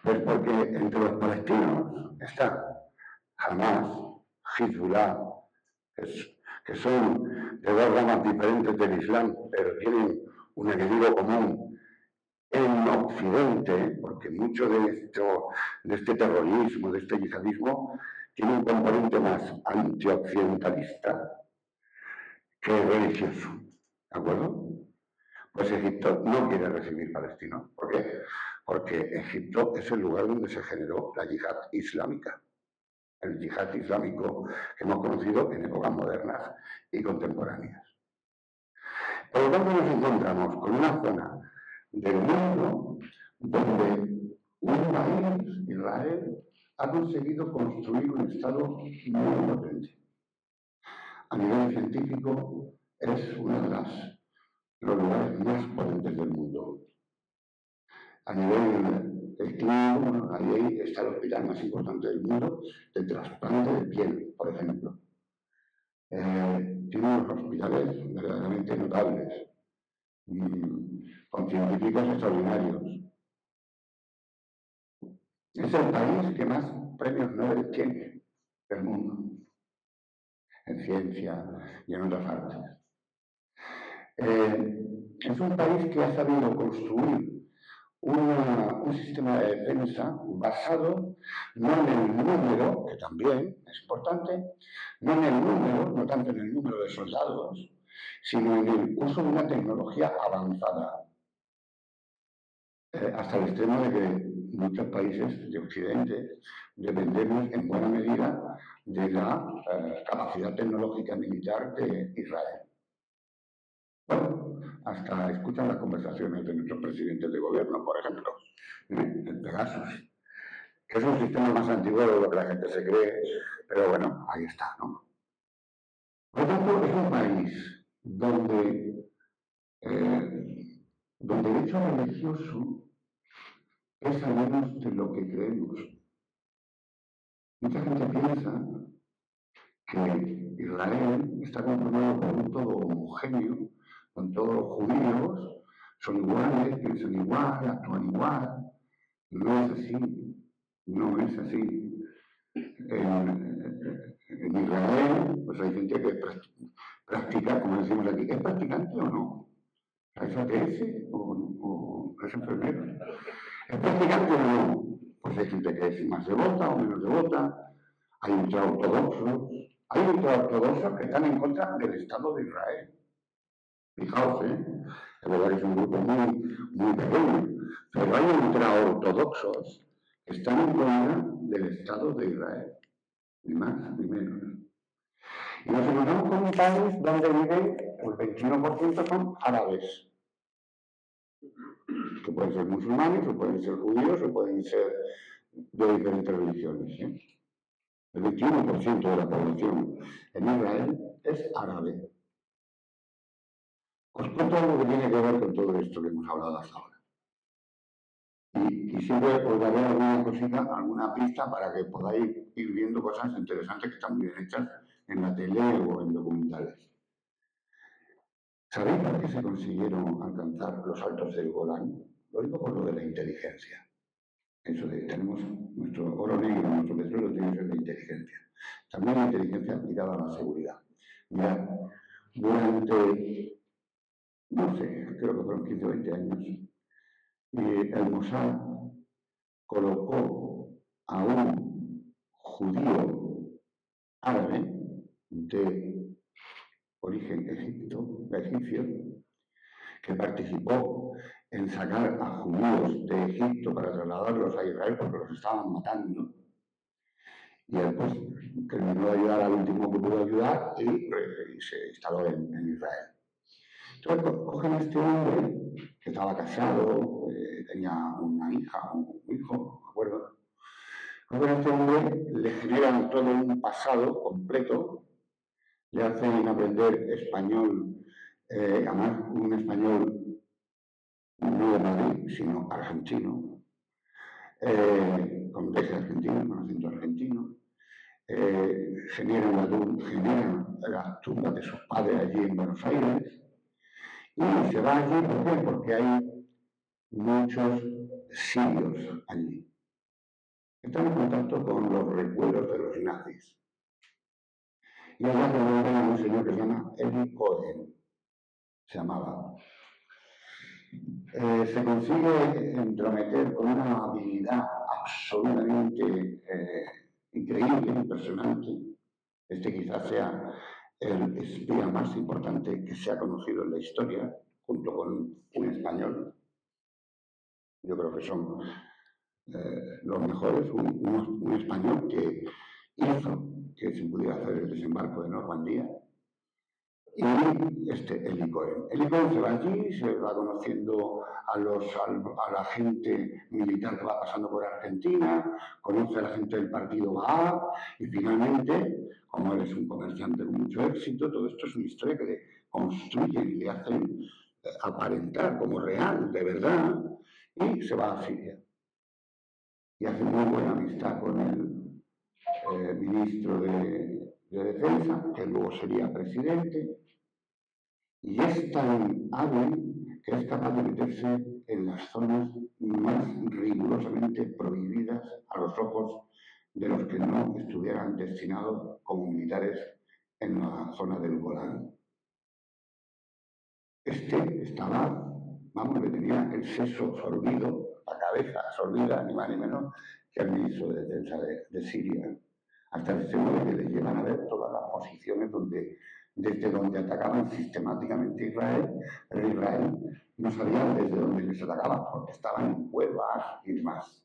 Pues porque entre los palestinos está Hamas, Hezbollah, que son de dos ramas diferentes del Islam, pero tienen un enemigo común en Occidente, porque mucho de este terrorismo, de este yihadismo, tiene un componente más antioccidentalista que religioso. ¿De acuerdo? Pues Egipto no quiere recibir palestinos. ¿Por qué? Porque Egipto es el lugar donde se generó la yihad islámica. El yihad islámico que hemos conocido en épocas modernas y contemporáneas. Por lo tanto, nos encontramos con una zona del mundo donde un país, Israel, ha conseguido construir un Estado muy potente. A nivel científico, es uno de los lugares más potentes del mundo. A nivel clínico, ahí está el hospital más importante del mundo de trasplante de piel, por ejemplo. Tiene unos hospitales verdaderamente notables, con científicos extraordinarios. Es el país que más premios Nobel tiene del mundo, en ciencia y en otras artes. Es un país que ha sabido construir un sistema de defensa basado no en el número, que también es importante, no en el número, no tanto en el número de soldados, sino en el uso de una tecnología avanzada, hasta el extremo de que muchos países de Occidente dependemos en buena medida de la capacidad tecnológica militar de Israel. Bueno, hasta escuchan las conversaciones de nuestros presidentes de gobierno, por ejemplo, el Pegasus, que es un sistema más antiguo de lo que la gente se cree, pero bueno, ahí está, ¿no? Por lo tanto, es un país donde el hecho religioso pesa menos de lo que creemos. Mucha gente piensa que Israel está conformado por un todo homogéneo, con todos los judíos, son iguales, piensan igual, actúan igual. No es así, no es así. En Israel, pues hay gente que practica, como decimos aquí, ¿es practicante o no? ¿Es ATS o es enfermero? ¿Es practicante o no? Pues hay gente que es más devota o menos devota, hay ultraortodoxos, que están en contra del Estado de Israel. Fijaos, es verdad que es un grupo muy pequeño, pero hay ultraortodoxos que están en contra del Estado de Israel, ni más ni menos. Y nos encontramos con un país donde viven el 21% son árabes, que pueden ser musulmanes, o pueden ser judíos, o pueden ser de diferentes religiones. El 21% de la población en Israel es árabe. Os cuento algo que tiene que ver con todo esto que hemos hablado hasta ahora. Y siempre os daré alguna cosita, alguna pista para que podáis ir viendo cosas interesantes que están bien hechas en la tele o en documentales. ¿Sabéis por qué se consiguieron alcanzar los altos del Golán? Lo digo por lo de la inteligencia. Eso de tenemos nuestro oro negro, nuestro petróleo tiene que ser de inteligencia. También la inteligencia aplicada a la seguridad. Mirad, durante, no sé, creo que fueron 15 o 20 años, el Mossad colocó a un judío árabe de origen egipcio, que participó en sacar a judíos de Egipto para trasladarlos a Israel porque los estaban matando. Y él pues terminó de ayudar al último que pudo ayudar y se instaló en Israel. Entonces cogen a este hombre que estaba casado, tenía una hija, un hijo, no me acuerdo. Cogen a este hombre, le generan todo un pasado completo, le hacen aprender español, además un español no de Madrid, sino argentino, con deje argentino, con acento argentino. Generan las tumbas de sus padres allí en Buenos Aires y se va allí, ¿por qué? Porque hay muchos sirios allí. Están en contacto con los recuerdos de los nazis. Y allá conoce a un señor que se llama Eli Cohen, se llamaba. Se consigue entrometer con una habilidad absolutamente increíble, impresionante. Este quizás sea el espía más importante que se ha conocido en la historia, junto con un español. Yo creo que son los mejores. Un español que hizo que se pudiera hacer el desembarco de Normandía. Y Eli Cohen. Eli Cohen se va allí, se va conociendo a la gente militar que va pasando por Argentina, conoce a la gente del partido Baaz y finalmente, como él es un comerciante con mucho éxito, todo esto es una historia que le construyen y le hacen aparentar como real, de verdad, y se va a Siria. Y hace muy buena amistad con el ministro de Defensa, que luego sería presidente. Y es tan hábil que es capaz de meterse en las zonas más rigurosamente prohibidas a los ojos de los que no estuvieran destinados como militares en la zona del Golán. Este estaba, le tenía el seso sorbido la cabeza absorbida, ni más ni menos, que al ministro de Defensa de Siria, hasta el extremo de que le llevan a ver todas las posiciones desde donde atacaban sistemáticamente Israel, pero Israel no sabían desde dónde les atacaban, porque estaban en cuevas y demás.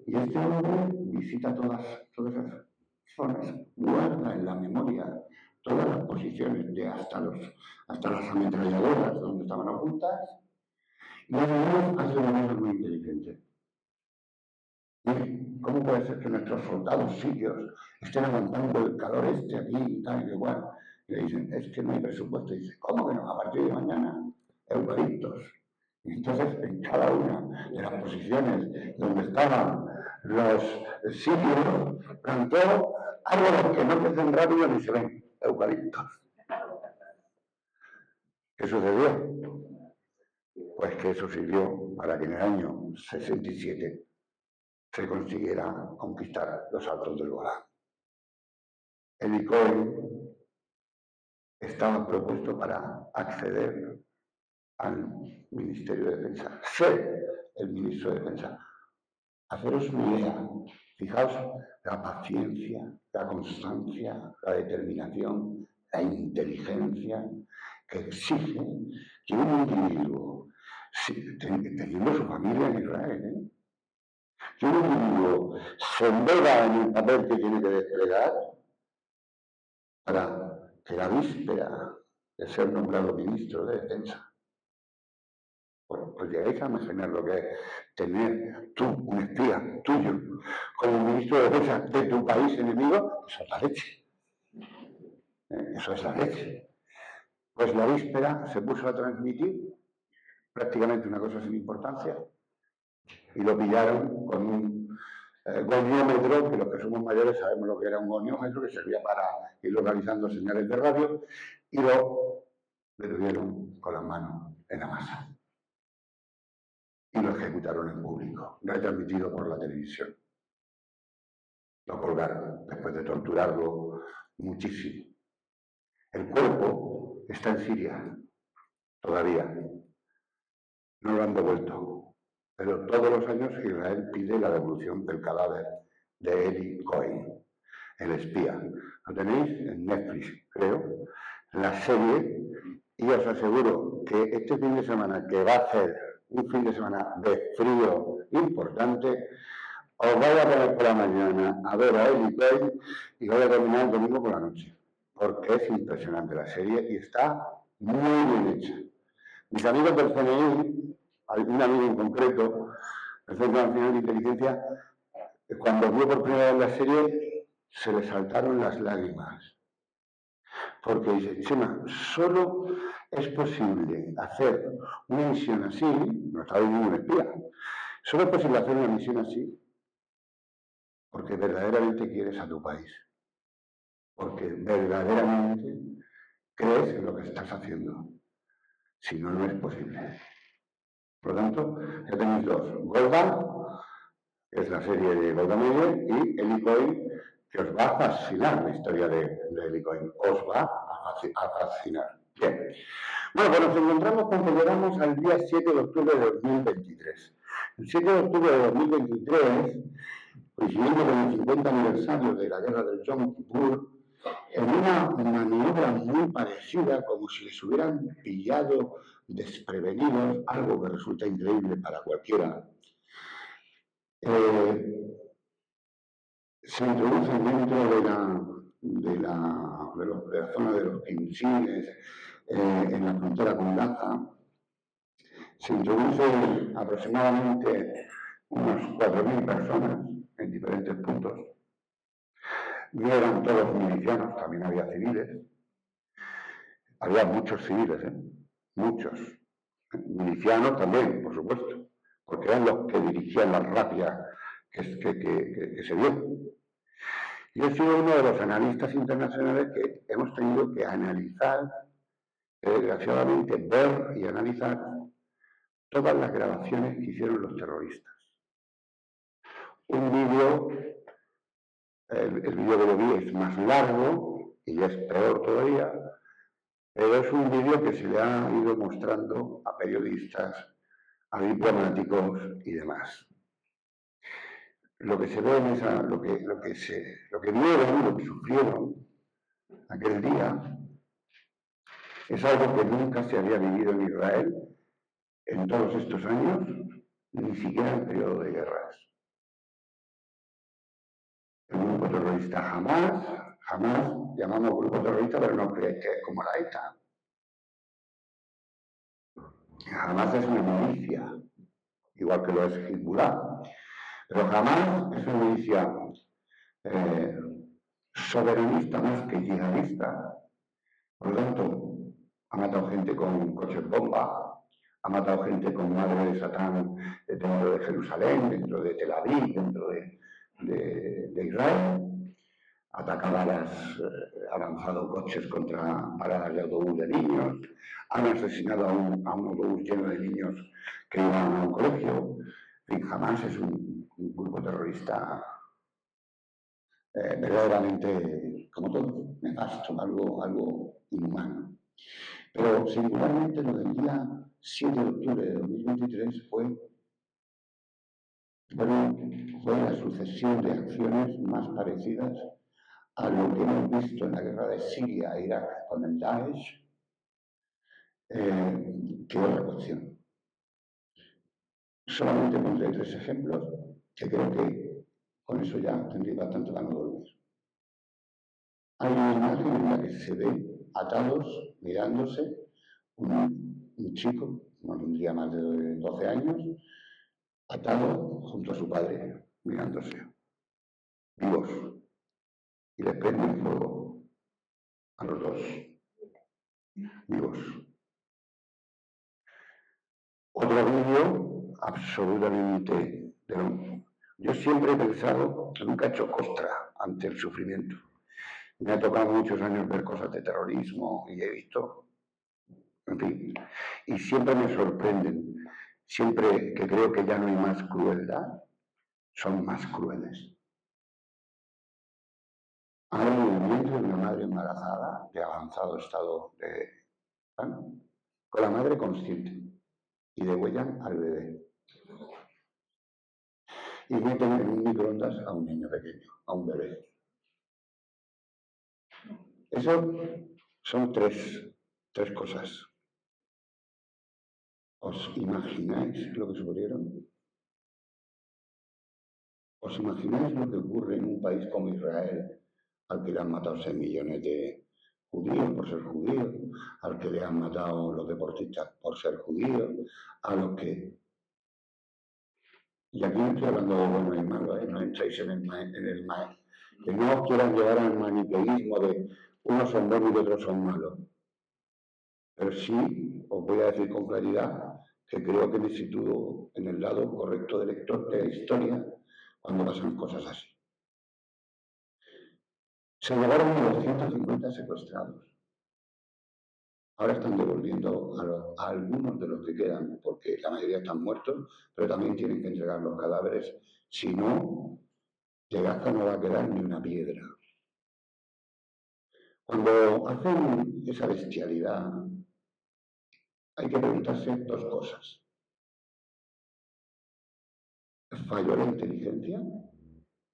Y este hombre visita todas esas zonas, guarda en la memoria todas las posiciones de hasta las ametralladoras donde estaban ocultas, y además hace una cosa muy inteligente. ¿Cómo puede ser que nuestros soldados sirios estén aguantando el calor aquí y tal y igual? Y le dicen, es que no hay presupuesto. Y dice, ¿cómo que no? A partir de mañana, eucaliptos. Y entonces, en cada una de las posiciones donde estaban los sirios, plantó árboles que no crecen rápido ni se ven, eucaliptos. ¿Qué sucedió? Pues que eso sirvió para que en el año 67 se consiguiera conquistar los altos del Golán. Eli Cohen estaba propuesto para acceder al Ministerio de Defensa, ser el ministro de Defensa. Haceros una idea, fijaos la paciencia, la constancia, la determinación, la inteligencia que exige que un individuo, teniendo su familia en Israel, que un individuo se enveda en el papel que tiene que desplegar para que la víspera de ser nombrado ministro de Defensa, pues llegáis a imaginar lo que es tener tú, un espía tuyo, como ministro de Defensa de tu país enemigo. Eso es la leche. Eso es la leche. Pues la víspera se puso a transmitir prácticamente una cosa sin importancia y lo pillaron con un goniómetro, que los que somos mayores sabemos lo que era un goniómetro, que servía para ir localizando señales de radio, y lo detuvieron con las manos en la masa. Y lo ejecutaron en público, retransmitido por la televisión. Lo colgaron después de torturarlo muchísimo. El cuerpo está en Siria, todavía. No lo han devuelto, pero todos los años Israel pide la devolución del cadáver de Eli Cohen, el espía. Lo tenéis en Netflix, creo, la serie, y os aseguro que este fin de semana, que va a ser un fin de semana de frío importante, os vais a poner por la mañana a ver a Eli Cohen y vais a terminar el domingo por la noche, porque es impresionante la serie y está muy bien hecha. Mis amigos del CNI, un amigo en concreto, el Centro Nacional de Inteligencia, cuando vio por primera vez la serie, se le saltaron las lágrimas. Porque dice, Chema, solo es posible hacer una misión así, no estaba ningún espía, solo es posible hacer una misión así porque verdaderamente quieres a tu país, porque verdaderamente crees en lo que estás haciendo. Si no, no es posible. Por lo tanto, ya tenéis dos. Golda, que es la serie de Golda Meir, y Eli Cohen, que os va a fascinar la historia de Eli Cohen. Os va a fascinar. Bien. Bueno, pues nos encontramos cuando llegamos al día 7 de octubre de 2023. El 7 de octubre de 2023, coincidiendo con el 50 aniversario de la guerra del Yom Kippur, en una maniobra muy parecida, como si les hubieran pillado desprevenidos, algo que resulta increíble para cualquiera, se introducen dentro de la zona de los Quinchines, en la frontera con Gaza. Se introducen aproximadamente unas 4.000 personas en diferentes puntos. No eran todos milicianos, también había civiles. Había muchos civiles, muchos. Milicianos también, por supuesto, porque eran los que dirigían la razzia que se dio. Yo he sido uno de los analistas internacionales que hemos tenido que analizar, desgraciadamente, ver y analizar todas las grabaciones que hicieron los terroristas. Un vídeo, el vídeo que lo vi es más largo y es peor todavía, pero es un vídeo que se le ha ido mostrando a periodistas, a diplomáticos y demás. Lo que se ve en esa, lo que vieron, lo que sufrieron aquel día, es algo que nunca se había vivido en Israel en todos estos años, ni siquiera en periodo de guerras. El grupo terrorista jamás llamamos grupo terrorista, pero no creéis que es como la ETA. Jamás es una milicia, igual que lo es Hezbollah, pero jamás es una milicia soberanista más que yihadista. Por lo tanto, ha matado gente con coches bomba, ha matado gente con madre de Satán dentro de Jerusalén, dentro de Tel Aviv, dentro de Israel. Ha lanzado coches contra paradas de autobús de niños, han asesinado a un autobús lleno de niños que iban a un colegio. En fin, Hamás es un grupo terrorista verdaderamente, como todo, nefasto, algo inhumano. Pero singularmente lo del día 7 de octubre de 2023 fue la sucesión de acciones más parecidas a lo que hemos visto en la guerra de Siria e Irak con el Daesh, que otra cuestión. Solamente pondré 3 ejemplos que creo que con eso ya tendréis bastante para no dormir. Hay una imagen en la que se ve atados, mirándose, un chico, no tendría más de 12 años, atado junto a su padre, mirándose, vivos, y les prenden fuego a los dos, vivos. Otro vídeo absolutamente... Yo siempre he pensado que nunca he hecho costra ante el sufrimiento. Me ha tocado muchos años ver cosas de terrorismo y he visto, en fin, y siempre me sorprenden. Siempre que creo que ya no hay más crueldad, son más crueles. Hay un vientre de una madre embarazada de avanzado estado con la madre consciente y degüellan al bebé. Y meten en un microondas a un niño pequeño, a un bebé. Eso son tres cosas. ¿Os imagináis lo que sufrieron? ¿Os imagináis lo que ocurre en un país como Israel, al que le han matado 6 millones de judíos por ser judíos, al que le han matado los deportistas por ser judíos, a los que... Y aquí no estoy hablando de bueno y malo, no entréis en el mal. Que no os quieran llevar al maniqueísmo de unos son buenos y otros son malos. Pero sí os voy a decir con claridad que creo que me sitúo en el lado correcto del lector de la historia cuando pasan cosas así. Se llevaron a 250 secuestrados. Ahora están devolviendo a algunos de los que quedan, porque la mayoría están muertos, pero también tienen que entregar los cadáveres. Si no, de Gaza no va a quedar ni una piedra. Cuando hacen esa bestialidad, hay que preguntarse 2 cosas. ¿Falló la inteligencia?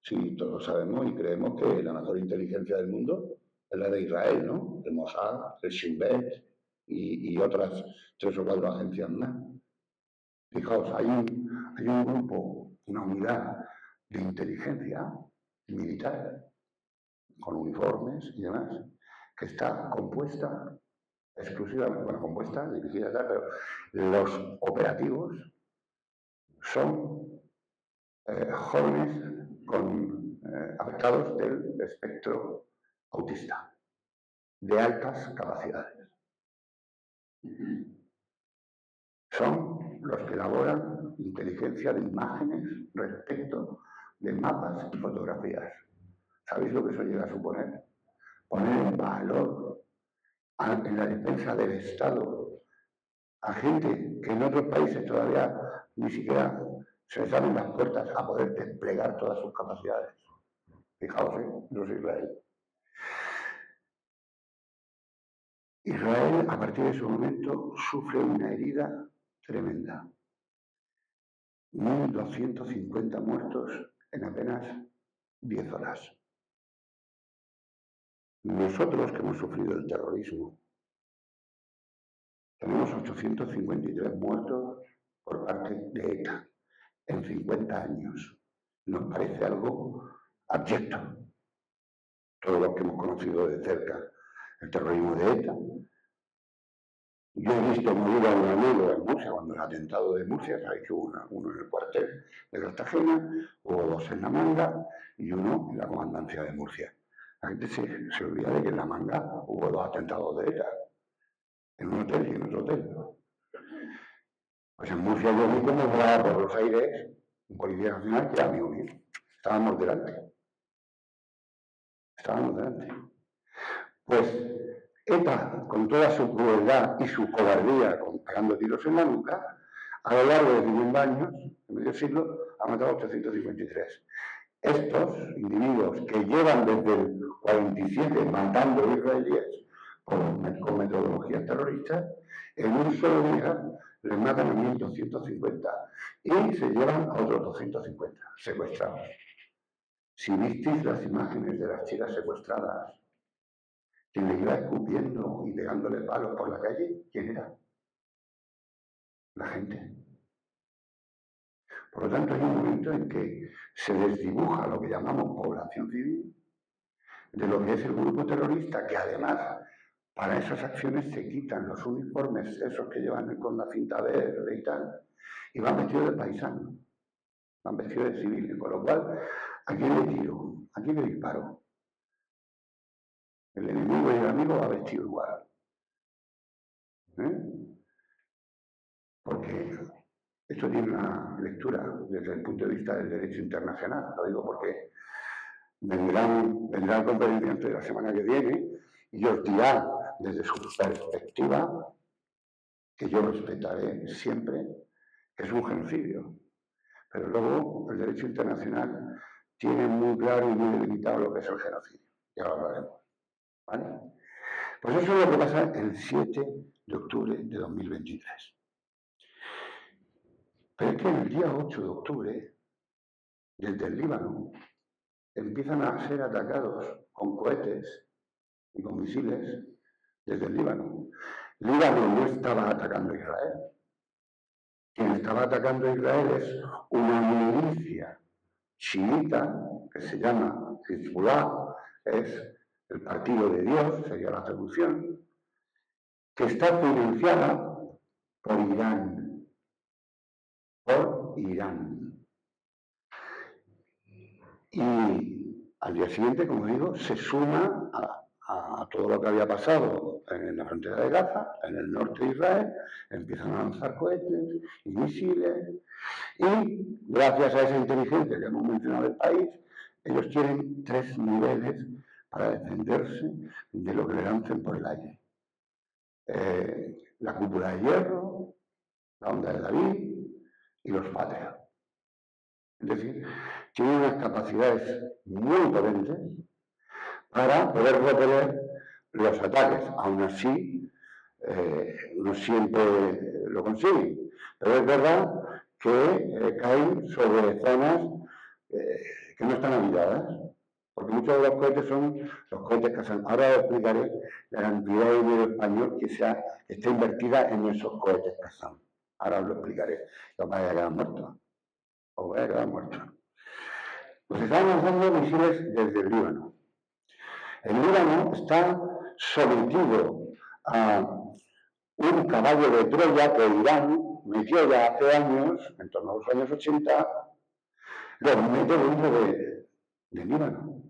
Sí, todos sabemos y creemos que la mejor inteligencia del mundo es la de Israel, ¿no? El Mossad, el Shin Bet y otras 3 o 4 agencias más. Fijaos, hay un grupo, una unidad de inteligencia militar, con uniformes y demás, que está compuesta exclusivamente, bueno, compuesta, dirigida tal, pero los operativos son jóvenes afectados del espectro autista, de altas capacidades. Son los que elaboran inteligencia de imágenes respecto de mapas y fotografías. ¿Sabéis lo que eso llega a suponer? Poner en valor en la defensa del Estado a gente que en otros países todavía ni siquiera se les abren las puertas a poder desplegar todas sus capacidades. Fijaos, no es Israel. Israel, a partir de ese momento, sufre una herida tremenda. 1.250 muertos en apenas 10 horas. Nosotros que hemos sufrido el terrorismo, tenemos 853 muertos por parte de ETA en 50 años. Nos parece algo abyecto. Todos los que hemos conocido de cerca el terrorismo de ETA. Yo he visto morir a un amigo en Murcia, cuando el atentado de Murcia, sabéis que hubo uno en el cuartel de Cartagena, hubo 2 en La Manga y uno en la comandancia de Murcia. La gente se olvida de que en La Manga hubo 2 atentados de ETA, en un hotel y en otro hotel. Pues en Murcia yo vi cómo volaba por los aires un policía nacional que era amigo mío. Estábamos delante. Pues ETA, con toda su crueldad y su cobardía, pegando tiros en la nuca, a lo largo de 50 años, en medio siglo, ha matado a 853. Estos individuos que llevan desde el 47 matando israelíes con metodologías terroristas, en un solo día les matan a 1.250 y se llevan a otros 250 secuestrados. Si visteis las imágenes de las chicas secuestradas, quien le iba escupiendo y pegándole palos por la calle, ¿quién era? La gente. Por lo tanto, hay un momento en que se desdibuja lo que llamamos población civil de lo que es el grupo terrorista, que además para esas acciones se quitan los uniformes, esos que llevan con la cinta verde y tal, y van vestidos de paisanos, van vestidos de civiles, con lo cual, ¿a quién le tiro? ¿A quién le disparo? El enemigo y el amigo va vestido igual. Porque esto tiene una lectura desde el punto de vista del derecho internacional. Lo digo porque vendrán conferenciantes de la semana que viene y os dirán desde su perspectiva, que yo respetaré siempre, que es un genocidio. Pero luego el derecho internacional tiene muy claro y muy delimitado lo que es el genocidio. Ya lo hablaremos. ¿Vale? Pues eso es lo que pasa el 7 de octubre de 2023. Pero es que el día 8 de octubre, desde el Líbano, empiezan a ser atacados con cohetes y con misiles desde el Líbano. Líbano no estaba atacando a Israel. Quien estaba atacando a Israel es una milicia chiita que se llama Hezbollah, es el partido de Dios, sería la traducción, que está financiada por Irán. Por Irán. Y al día siguiente, como digo, se suma a todo lo que había pasado en la frontera de Gaza, en el norte de Israel, empiezan a lanzar cohetes y misiles, y gracias a esa inteligencia que hemos mencionado del país, ellos tienen 3 niveles para defenderse de lo que le lancen por el aire. La cúpula de hierro, la onda de David y los Patriot. Es decir, tienen unas capacidades muy potentes para poder repeler los ataques. Aún así, no siempre lo consiguen. Pero es verdad que caen sobre zonas que no están habitadas. Porque muchos de los cohetes son los cohetes Qassam. Ahora os explicaré la cantidad de dinero español que está invertida en esos cohetes Qassam. Ahora os lo explicaré. Os vais a quedar muertos. Os vais a quedar muertos. Pues están lanzando misiles desde el Líbano. El Líbano está sometido a un caballo de Troya que Irán metió ya hace años, en torno a los años 80, los mete dentro de Líbano.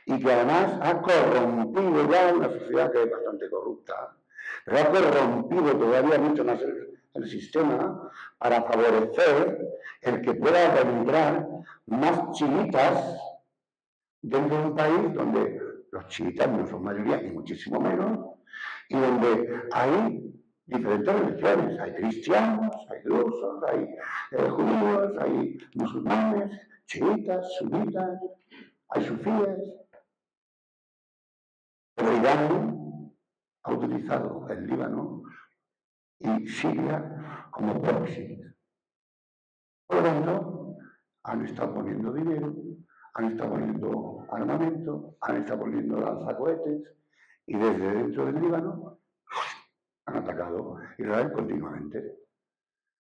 Y que además ha corrompido ya una sociedad que es bastante corrupta, pero ha corrompido todavía mucho más el sistema para favorecer el que pueda entrar más chiitas dentro de un país donde los chiitas no son mayoría, ni muchísimo menos, y donde hay diferentes religiones. Hay cristianos, hay drusos, hay judíos, hay musulmanes, chiitas, sunitas, hay sufíes. Pero Irán ha utilizado el Líbano y Siria como proxy Por lo tanto, han estado poniendo dinero, han estado poniendo armamento, han estado poniendo lanzacohetes y desde dentro del Líbano han atacado a Israel continuamente.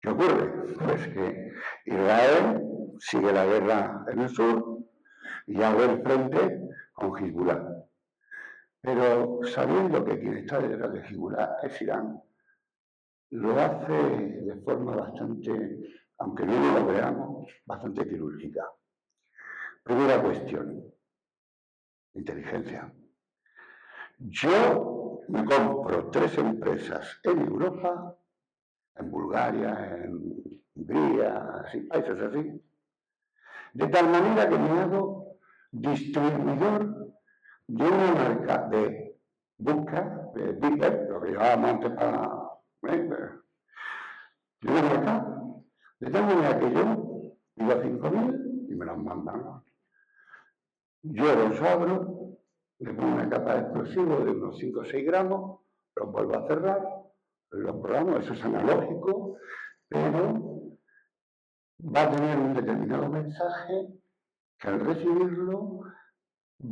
¿Qué ocurre? Pues que Israel sigue la guerra en el sur y abre el frente con Hezbollah. Pero sabiendo que quien está detrás de Hezbollah es Irán, lo hace de forma bastante, aunque no lo veamos, bastante quirúrgica. Primera cuestión, inteligencia. Yo me compro 3 empresas en Europa, en Bulgaria, en Hungría, así, países así, de tal manera que me hago distribuidor de una marca de busca, de Viper, lo que llevábamos antes para... de una marca, de tal manera que yo pido 5.000 y me los mandan. Yo los abro, le pongo una capa de explosivo de unos 5 o 6 gramos, los vuelvo a cerrar, los programo, eso es analógico, pero va a tener un determinado mensaje que al recibirlo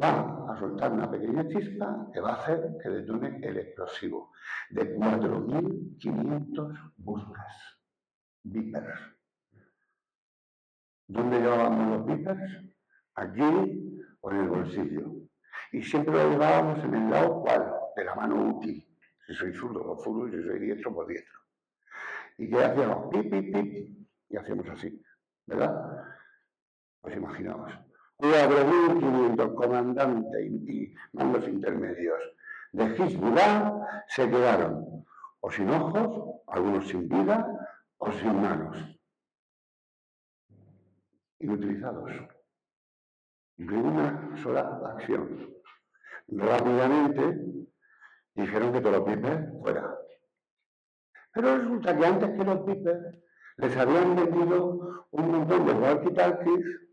va a soltar una pequeña chispa que va a hacer que detone el explosivo de 4.500 buscas, Vipers. ¿Dónde llevábamos los Vipers? Aquí o en el bolsillo. Y siempre lo llevábamos en el lado cual, de la mano útil. Si soy zurdo, pues zurdo, si soy diestro, pues diestro. ¿Y qué hacíamos? Pip, pip, pip. Y hacíamos así, ¿verdad? Pues imaginaos. 4.500 comandantes y mandos intermedios de Hezbollah se quedaron o sin ojos, algunos sin vida, o sin manos. Inutilizados. De una sola acción. Rápidamente dijeron que todos los pipes fuera. Pero resulta que antes que los pipes les habían vendido un montón de walkie-talkies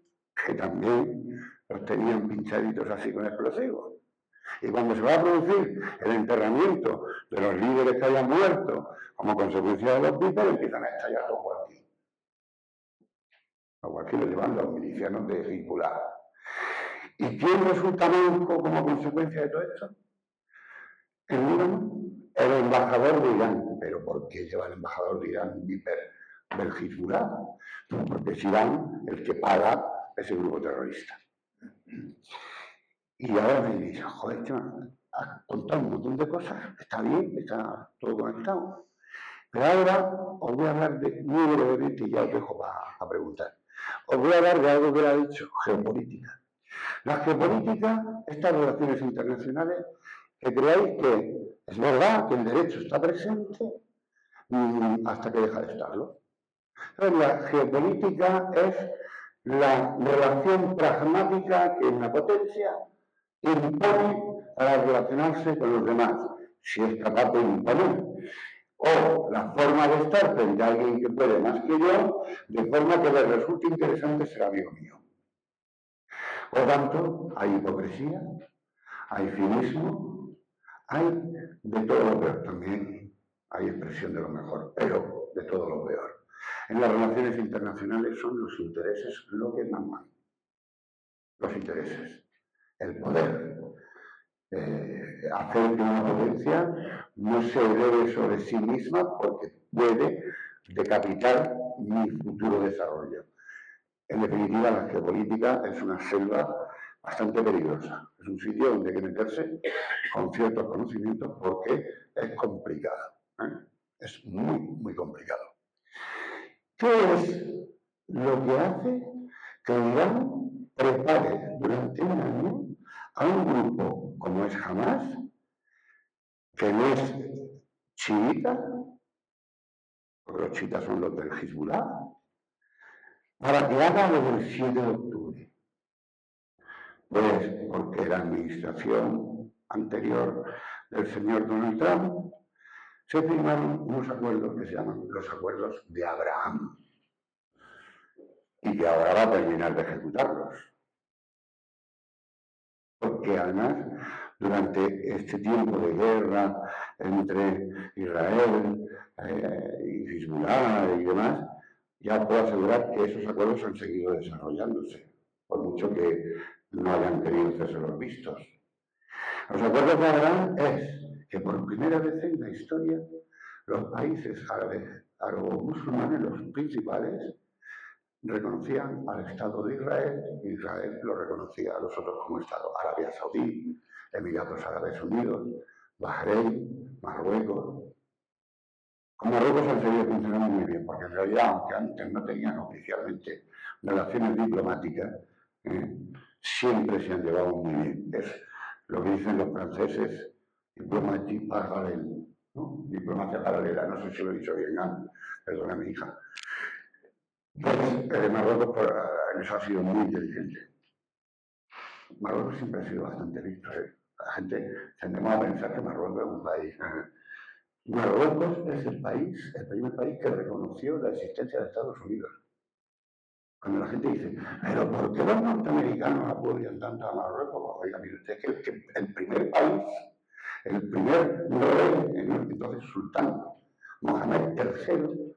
que también los tenían pinchaditos así con explosivos. Y cuando se va a producir el enterramiento de los líderes que hayan muerto como consecuencia de los pipes, empiezan a estallar los walkies. Los walkies los llevan los milicianos de Hezbollah. ¿Y quién resulta manco como consecuencia de todo esto? El Líbano, el embajador de Irán. ¿Pero por qué lleva el embajador de Irán un viper del Hezbollah? Porque es Irán el que paga ese grupo terrorista. Y ahora me dice, joder, has contado un montón de cosas, está bien, está todo conectado. Pero ahora os voy a hablar de, muy brevemente, y ya os dejo para preguntar. Os voy a hablar de algo que le ha dicho, geopolítica. La geopolítica, estas relaciones internacionales, que creáis que es verdad que el derecho está presente hasta que deja de estarlo. Entonces, la geopolítica es la relación pragmática que una potencia impone para relacionarse con los demás, si es capaz de imponer. O la forma de estar frente a alguien que puede más que yo, de forma que le resulte interesante ser amigo mío. Por tanto, hay hipocresía, hay cinismo, hay de todo lo peor también, hay expresión de lo mejor, pero de todo lo peor. En las relaciones internacionales son los intereses lo que mandan. Los intereses, el poder, hacer que una potencia no se eleve sobre sí misma porque puede decapitar mi futuro desarrollo. En definitiva, la geopolítica es una selva bastante peligrosa. Es un sitio donde hay que meterse con ciertos conocimientos porque es complicado. Es muy, muy complicado. ¿Qué es lo que hace que Irán prepare durante un año a un grupo como es Hamas, que no es chiita, porque los chiitas son los del Hezbollah, para que haga lo del 7 de octubre? Pues porque la administración anterior del señor Donald Trump se firmaron unos acuerdos que se llaman los acuerdos de Abraham y que ahora va a terminar de ejecutarlos. Porque además, durante este tiempo de guerra entre Israel y Hezbollah y demás, ya puedo asegurar que esos acuerdos han seguido desarrollándose, por mucho que no hayan querido hacerse los vistos. Los acuerdos de Abraham es que por primera vez en la historia los países árabes, musulmanes, los principales, reconocían al Estado de Israel y Israel lo reconocía a los otros como Estado. Arabia Saudí, Emiratos Árabes Unidos, Bahrein, Marruecos. Con Marruecos han seguido funcionando muy bien, porque en realidad, aunque antes no tenían oficialmente relaciones diplomáticas, siempre se han llevado muy bien. Es lo que dicen los franceses, diplomatie parallèle, ¿no? Diplomacia paralela, no sé si lo he dicho bien, perdona mi hija. Pues Marruecos en eso ha sido muy inteligente. Marruecos siempre ha sido bastante listo. La gente tendemos a pensar que Marruecos es un país. Marruecos es el primer país que reconoció la existencia de Estados Unidos. Cuando la gente dice, pero ¿por qué los norteamericanos apoyan tanto a Marruecos? Oiga, mire usted, es que el primer país, el primer rey, entonces sultán, Mohamed III,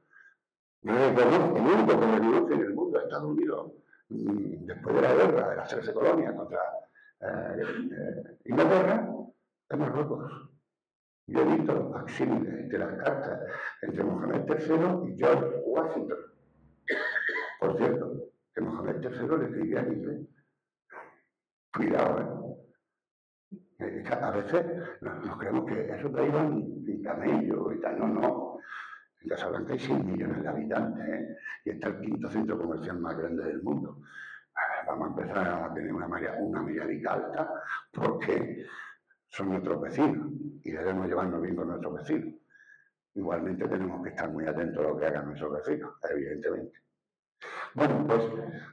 reconoce, el único que reconoce en el mundo a Estados Unidos, después de la guerra de las 13 colonias contra Inglaterra, es Marruecos. Yo he visto los facsímiles de las cartas entre Mohamed III y George Washington. Por cierto, que Mohamed III le escribía en inglés. Cuidado, a veces nos creemos que eso te iban en camello y tal. No. En Casablanca hay 6 millones de habitantes, y está el quinto centro comercial más grande del mundo. Vamos a empezar a tener una mediática alta porque son nuestros vecinos y debemos llevarnos bien con nuestros vecinos. Igualmente tenemos que estar muy atentos a lo que hagan nuestros vecinos, evidentemente. Bueno, pues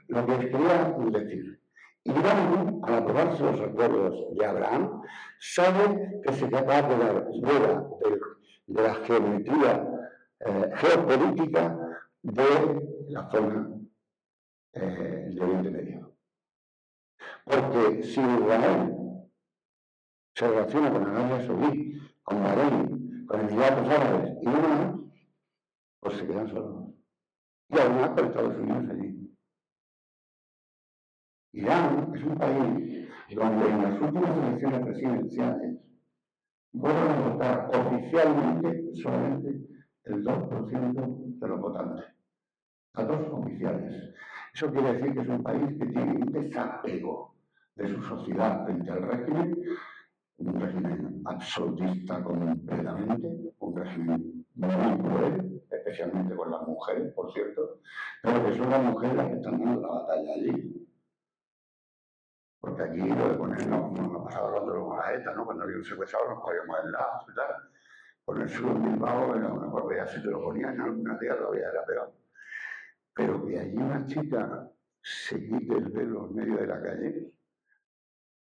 lo que quería decir, Irán, al aprobarse los acuerdos de Abraham, sabe que se trata de dar fuera de la geometría geopolítica de la zona de Oriente Medio. Porque si Israel se relaciona con Arabia Saudí, con Bahrein, con Emiratos Árabes y demás, pues se quedan solos. Y además con Estados Unidos allí. Irán es un país donde en las últimas elecciones presidenciales vuelven a votar oficialmente solamente el 2% de los votantes. Datos oficiales. Eso quiere decir que es un país que tiene un desapego de su sociedad frente al régimen, un régimen absolutista completamente, un régimen muy cruel, especialmente con las mujeres, por cierto, pero que son las mujeres las que están dando la batalla allí. Porque aquí lo de ponernos, como nos pasaba cuando la ETA, ¿no? Cuando había un secuestrado nos podíamos en la y tal. Ponérselo en Bilbao era una barbaridad, si te lo ponían en alguna tía todavía era peor. Pero que allí una chica se quite el velo en medio de la calle,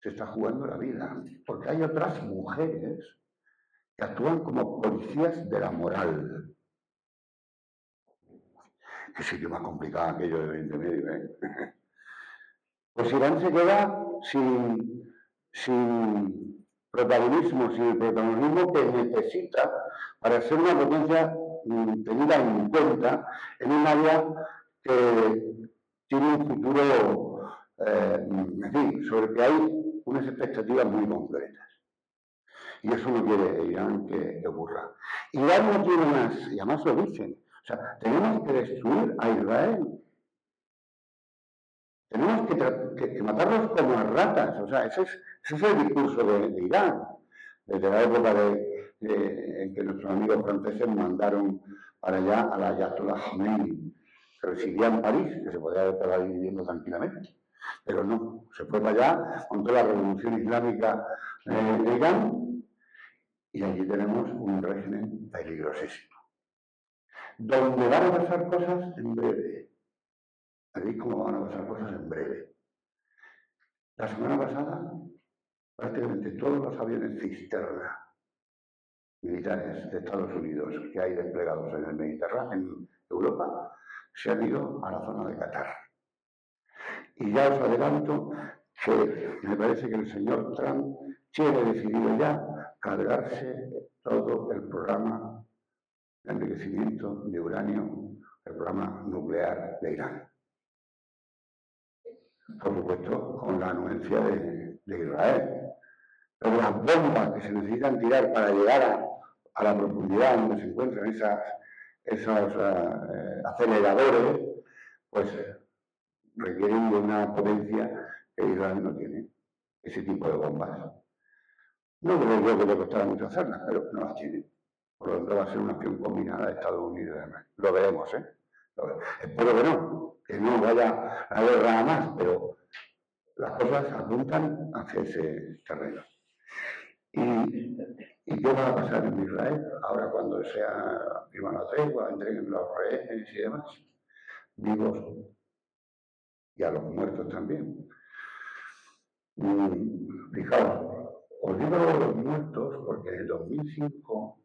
se está jugando la vida. Porque hay otras mujeres que actúan como policías de la moral. Qué sitio más complicado aquello de Oriente Medio, ¿eh? Pues Irán se queda sin protagonismo, sin el protagonismo que necesita para ser una potencia tenida en cuenta en un área que tiene un futuro, en fin, sobre el que hay unas expectativas muy concretas. Y eso no quiere Irán que ocurra. Irán no tiene más, y además lo dicen. O sea, tenemos que destruir a Israel. Tenemos que matarlos como a ratas. O sea, ese es el discurso de Irán. Desde la época en que nuestros amigos franceses mandaron para allá a la Ayatollah Khomeini, que residía en París, que se podía haber quedado ahí viviendo tranquilamente. Pero no, se fue para allá, montó la revolución islámica de Irán, y allí tenemos un régimen peligrosísimo. Donde van a pasar cosas en breve. Allí como van a pasar cosas en breve. La semana pasada, prácticamente todos los aviones cisterna militares de Estados Unidos que hay desplegados en el Mediterráneo, en Europa, se han ido a la zona de Qatar. Y ya os adelanto que me parece que el señor Trump tiene decidido ya cargarse todo el programa de enriquecimiento de uranio el programa nuclear de Irán. Por supuesto, con la anuencia de Israel. Pero las bombas que se necesitan tirar para llegar a la profundidad donde se encuentran esos aceleradores, pues requieren de una potencia que Israel no tiene, ese tipo de bombas. No creo yo que le costará mucho hacerlas, pero no las tiene. Por lo tanto, va a ser una acción combinada de Estados Unidos y demás. Lo veremos, ¿eh? Espero que no vaya a haber nada más, pero las cosas apuntan hacia ese terreno. ¿Y qué va a pasar en Israel ahora cuando sea firmada la tregua, entreguen los rehenes y demás? Vivos y a los muertos también. Fijaos, os digo los muertos porque en el 2005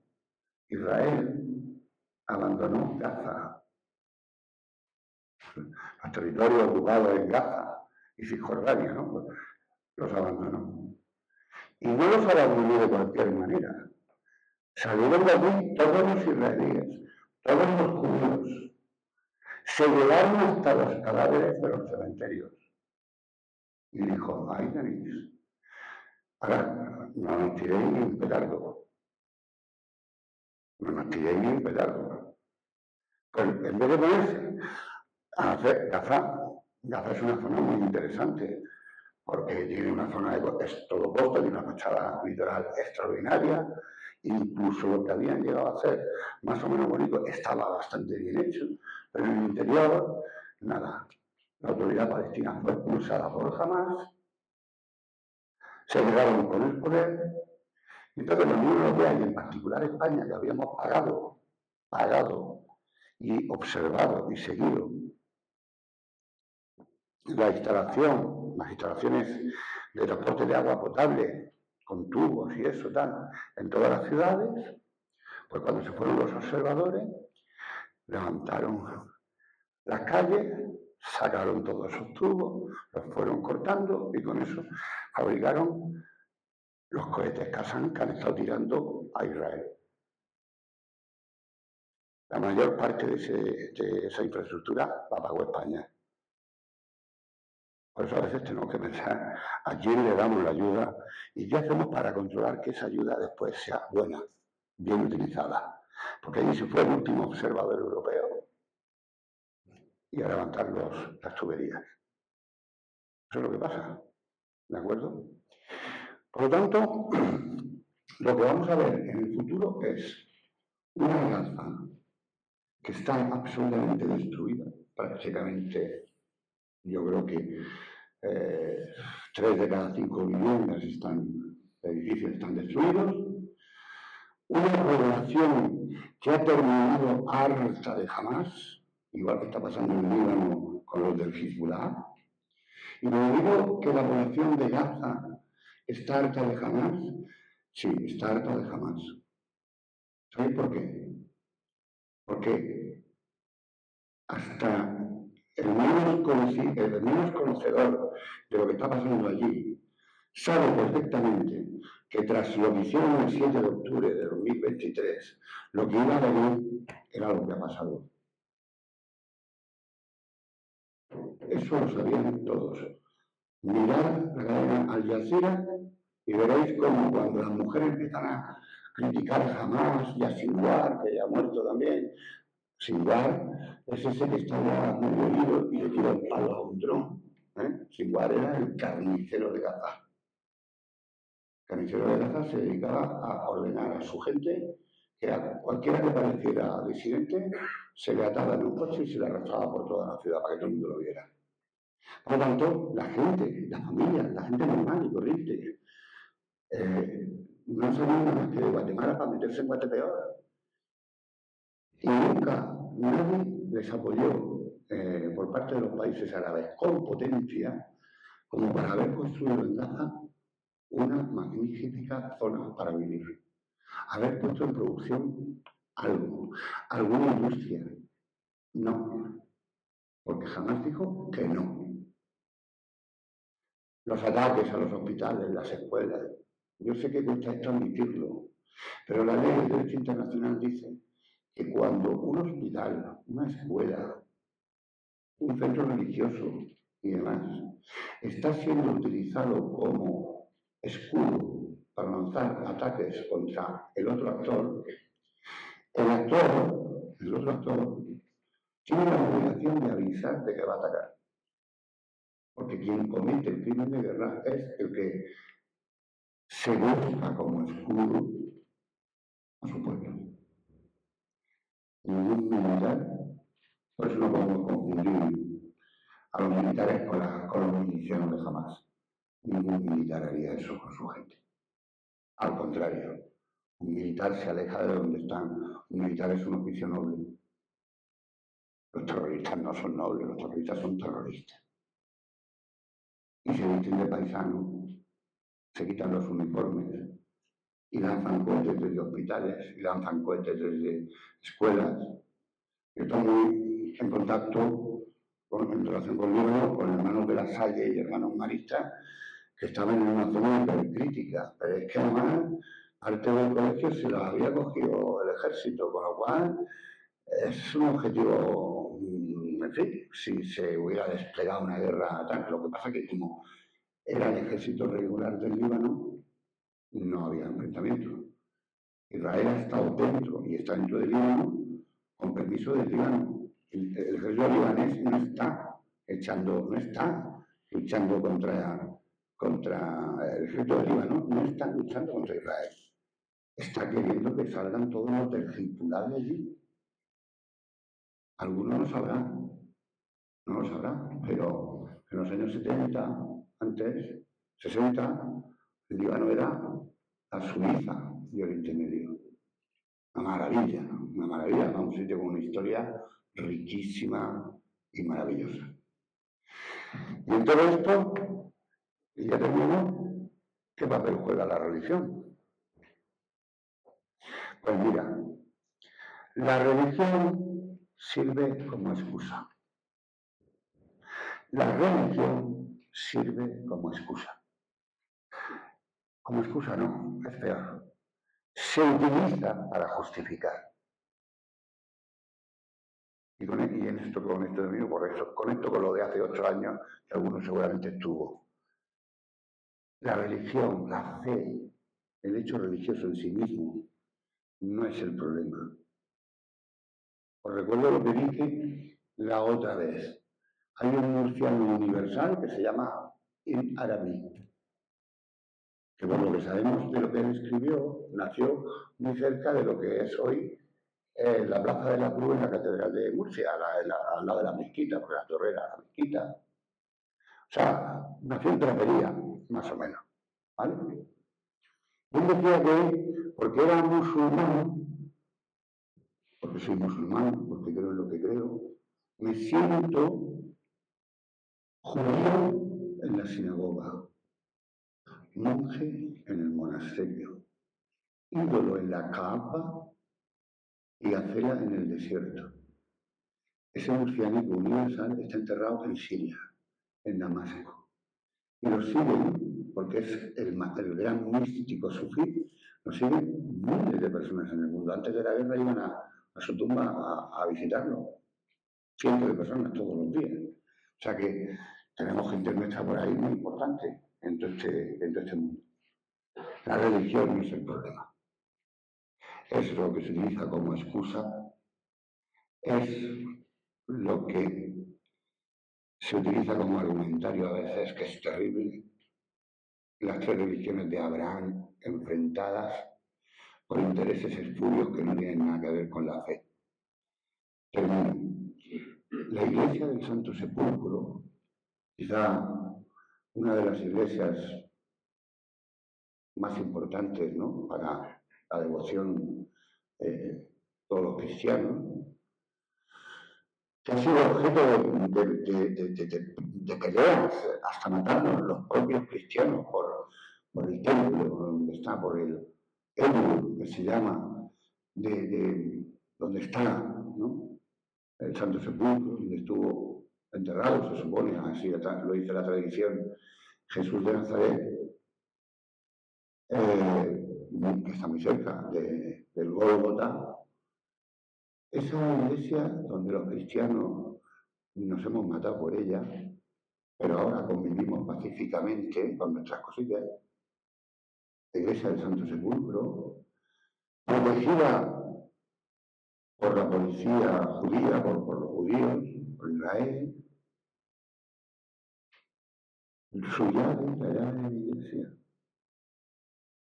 Israel abandonó Gaza, los territorios ocupados en Gaza y Cisjordania, ¿no? Pues los abandonó. Y no los abandonó de cualquier manera. Salieron de allí todos los israelíes, todos los judíos. Se llevaron hasta los cadáveres de los cementerios. Y dijo, ahí tenéis. Ahora, no nos tiréis ni un petardo. No nos tiréis ni un petardo. Pues en vez de ponerse a hacer Gaza es una zona muy interesante, porque tiene una zona es todo costa, tiene una fachada litoral extraordinaria, incluso lo que habían llegado a hacer más o menos bonito estaba bastante bien hecho, pero en el interior, nada. La autoridad palestina fue expulsada por Hamas, se quedaron con el poder, y entonces la Unión Europea y en particular España, que habíamos pagado y observado y seguido las instalaciones de transporte de agua potable con tubos y eso tal, en todas las ciudades, pues cuando se fueron los observadores, levantaron las calles, sacaron todos esos tubos, los fueron cortando y con eso fabricaron los cohetes Qassam que han estado tirando a Israel. La mayor parte de esa infraestructura la pagó España. Por eso a veces tenemos que pensar a quién le damos la ayuda y qué hacemos para controlar que esa ayuda después sea buena, bien utilizada. Porque allí se fue el último observador europeo y a levantar las tuberías. Eso es lo que pasa, ¿de acuerdo? Por lo tanto, lo que vamos a ver en el futuro es una Gaza que está absolutamente destruida, prácticamente, yo creo que 3 de cada 5 viviendas edificios están destruidos, una población que ha terminado harta de Hamas, igual que está pasando en Líbano con los del Hezbollah, y no digo que la población de Gaza está harta de Hamas, sí, está harta de Hamas. ¿Sabéis por qué? Porque hasta el menos conocedor de lo que está pasando allí sabe perfectamente que tras lo que hicieron el 7 de octubre de 2023, lo que iba a venir era lo que ha pasado. Eso lo sabían todos. Mirad la cadena Al Jazeera y veréis cómo cuando las mujeres empiezan a criticar a Hamas y a Sinwar, que ya ha muerto también, Sinwar es ese que estaba muy herido y le tiró el palo a un dron. Sinwar era el carnicero de Gaza. El carnicero de Gaza se dedicaba a ordenar a su gente que a cualquiera que pareciera disidente se le ataba en un coche y se le arrastraba por toda la ciudad para que todo el mundo lo viera. Por lo tanto, la gente, la familia, la gente normal y corriente, no sabían nada más que de Guatemala para meterse en Guatepeor. Y nunca nadie les apoyó por parte de los países árabes con potencia como para haber construido en Gaza una magnífica zona para vivir. Haber puesto en producción algo, alguna industria. No, porque jamás dijo que no. Los ataques a los hospitales, las escuelas. Yo sé que cuesta esto admitirlo, pero la ley del derecho internacional dice que cuando un hospital, una escuela, un centro religioso y demás está siendo utilizado como escudo para lanzar ataques contra el otro actor, el otro actor, tiene la obligación de avisar de que va a atacar. Porque quien comete el crimen de guerra es el que se busca como escudo a su pueblo. Ningún militar, por eso no podemos confundir a los militares con los milicianos de Hamás. Ningún militar haría eso con su gente. Al contrario, un militar se aleja de donde están. Un militar es un oficio noble. Los terroristas no son nobles, los terroristas son terroristas. Y se visten de paisanos, se quitan los uniformes y lanzan cohetes desde hospitales, y lanzan cohetes desde escuelas. Yo estoy muy en contacto en relación con Líbano, con hermanos de la Salle y hermanos maristas que estaban en una zona hipercrítica, pero es que además parte del colegio se los había cogido el ejército, con lo cual es un objetivo, en fin, si se hubiera desplegado una guerra tal. Lo que pasa es que como era el ejército regular del Líbano, no había enfrentamiento. Israel ha estado dentro y está dentro del Líbano con permiso del Líbano. El ejército libanés no está luchando contra el ejército del Líbano, no está luchando contra Israel. Está queriendo que salgan todos los del Hezbollah de allí. Algunos no lo sabrán, pero en los años 70, antes, 60, el Líbano era la Suiza de Oriente Medio. Una maravilla, un sitio con una historia riquísima y maravillosa. Y en todo esto, y ya termino, ¿qué papel juega la religión? Pues mira, la religión sirve como excusa. La religión sirve como excusa. Como excusa no, es peor. Se utiliza para justificar. Y con esto termino, conecto con lo de hace 8 años, que algunos seguramente estuvo. La religión, la fe, el hecho religioso en sí mismo, no es el problema. Os recuerdo lo que dije la otra vez. Hay un murciano universal que se llama Ibn Arabi, que por lo que sabemos de lo que él escribió, nació muy cerca de lo que es hoy la Plaza de la Cruz en la Catedral de Murcia, al lado de la mezquita, porque la torre era la mezquita. O sea, nació en Trapería, más o menos. ¿Vale? Él decía que, porque era musulmán, porque soy musulmán, porque creo en lo que creo, me siento judío en la sinagoga, monje en el monasterio, ídolo en la Kaaba y acera en el desierto. Ese murciánico universal está enterrado en Siria, en Damasco. Y lo siguen, porque es el gran místico sufí, lo siguen miles de personas en el mundo. Antes de la guerra iban a su tumba a visitarlo. Cientos de personas todos los días. O sea que tenemos gente nuestra por ahí muy importante en todo este mundo. La religión no es el problema. Es lo que se utiliza como excusa, es lo que se utiliza como argumentario a veces, que es terrible. Las 3 religiones de Abraham enfrentadas por intereses espurios que no tienen nada que ver con la fe. Termino. La iglesia del Santo Sepulcro, quizá una de las iglesias más importantes, ¿no?, para la devoción de todos los cristianos, que ha sido objeto de peleas, hasta matarnos los propios cristianos por el templo, donde está, por el Ebru, que se llama, donde está, ¿no?, el Santo Sepulcro, donde estuvo enterrado, se supone, así lo dice la tradición, Jesús de Nazaret, que está muy cerca del Gólgota, esa iglesia donde los cristianos nos hemos matado por ella, pero ahora convivimos pacíficamente con nuestras cosillas, la iglesia del Santo Sepulcro, protegida por la policía judía, por los judíos, por Israel, su llave, la llave de la iglesia,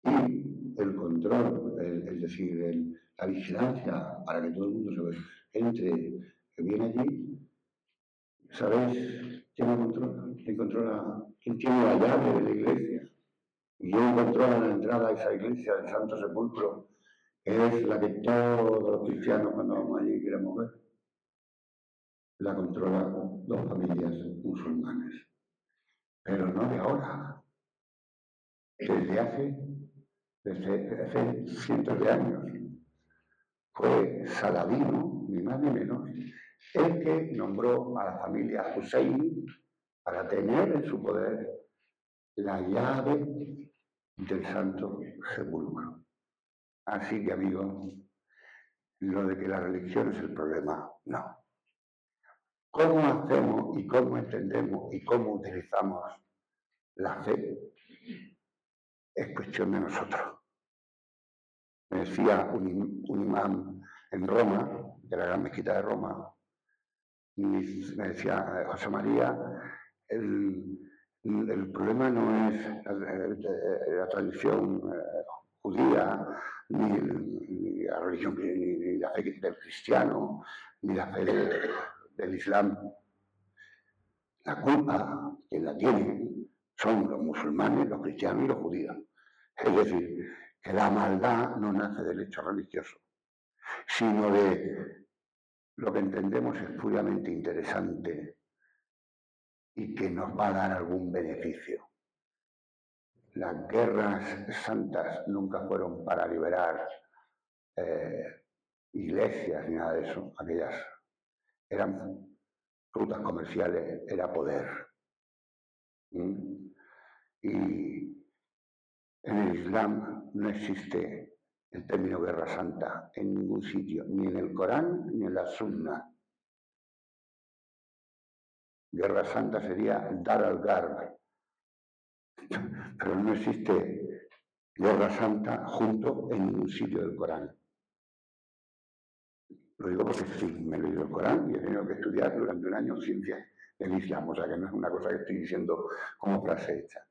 y el control, es decir, la vigilancia para que todo el mundo se entre, que viene allí. ¿Sabéis quién lo controla? ¿Quién tiene la llave de la iglesia? ¿Y quién controla la entrada a esa iglesia del Santo Sepulcro, que es la que todos los cristianos cuando vamos allí queremos ver? La controlan dos familias musulmanes. Pero no de ahora. Desde hace cientos de años. Fue Saladino, ni más ni menos, el que nombró a la familia Hussein para tener en su poder la llave del Santo Sepulcro. Así que, amigos, lo de que la religión es el problema, no. ¿Cómo hacemos y cómo entendemos y cómo utilizamos la fe? Es cuestión de nosotros. Me decía un imán en Roma, de la Gran Mezquita de Roma, y me decía, José María, el problema no es la tradición judía, ni la religión, ni la fe del cristiano, ni la fe del islam. La culpa, quien la tiene, son los musulmanes, los cristianos y los judíos. Es decir, que la maldad no nace del hecho religioso, sino de lo que entendemos es puramente interesante y que nos va a dar algún beneficio. Las guerras santas nunca fueron para liberar iglesias ni nada de eso. Aquellas eran rutas comerciales, era poder. Y en el Islam no existe el término guerra santa en ningún sitio, ni en el Corán ni en la Sunna. Guerra santa sería dar al Garb, pero no existe guerra santa junto en ningún sitio del Corán. Lo digo porque sí, me he leído el Corán y he tenido que estudiar durante un año ciencias del Islam, o sea que no es una cosa que estoy diciendo como frase hecha.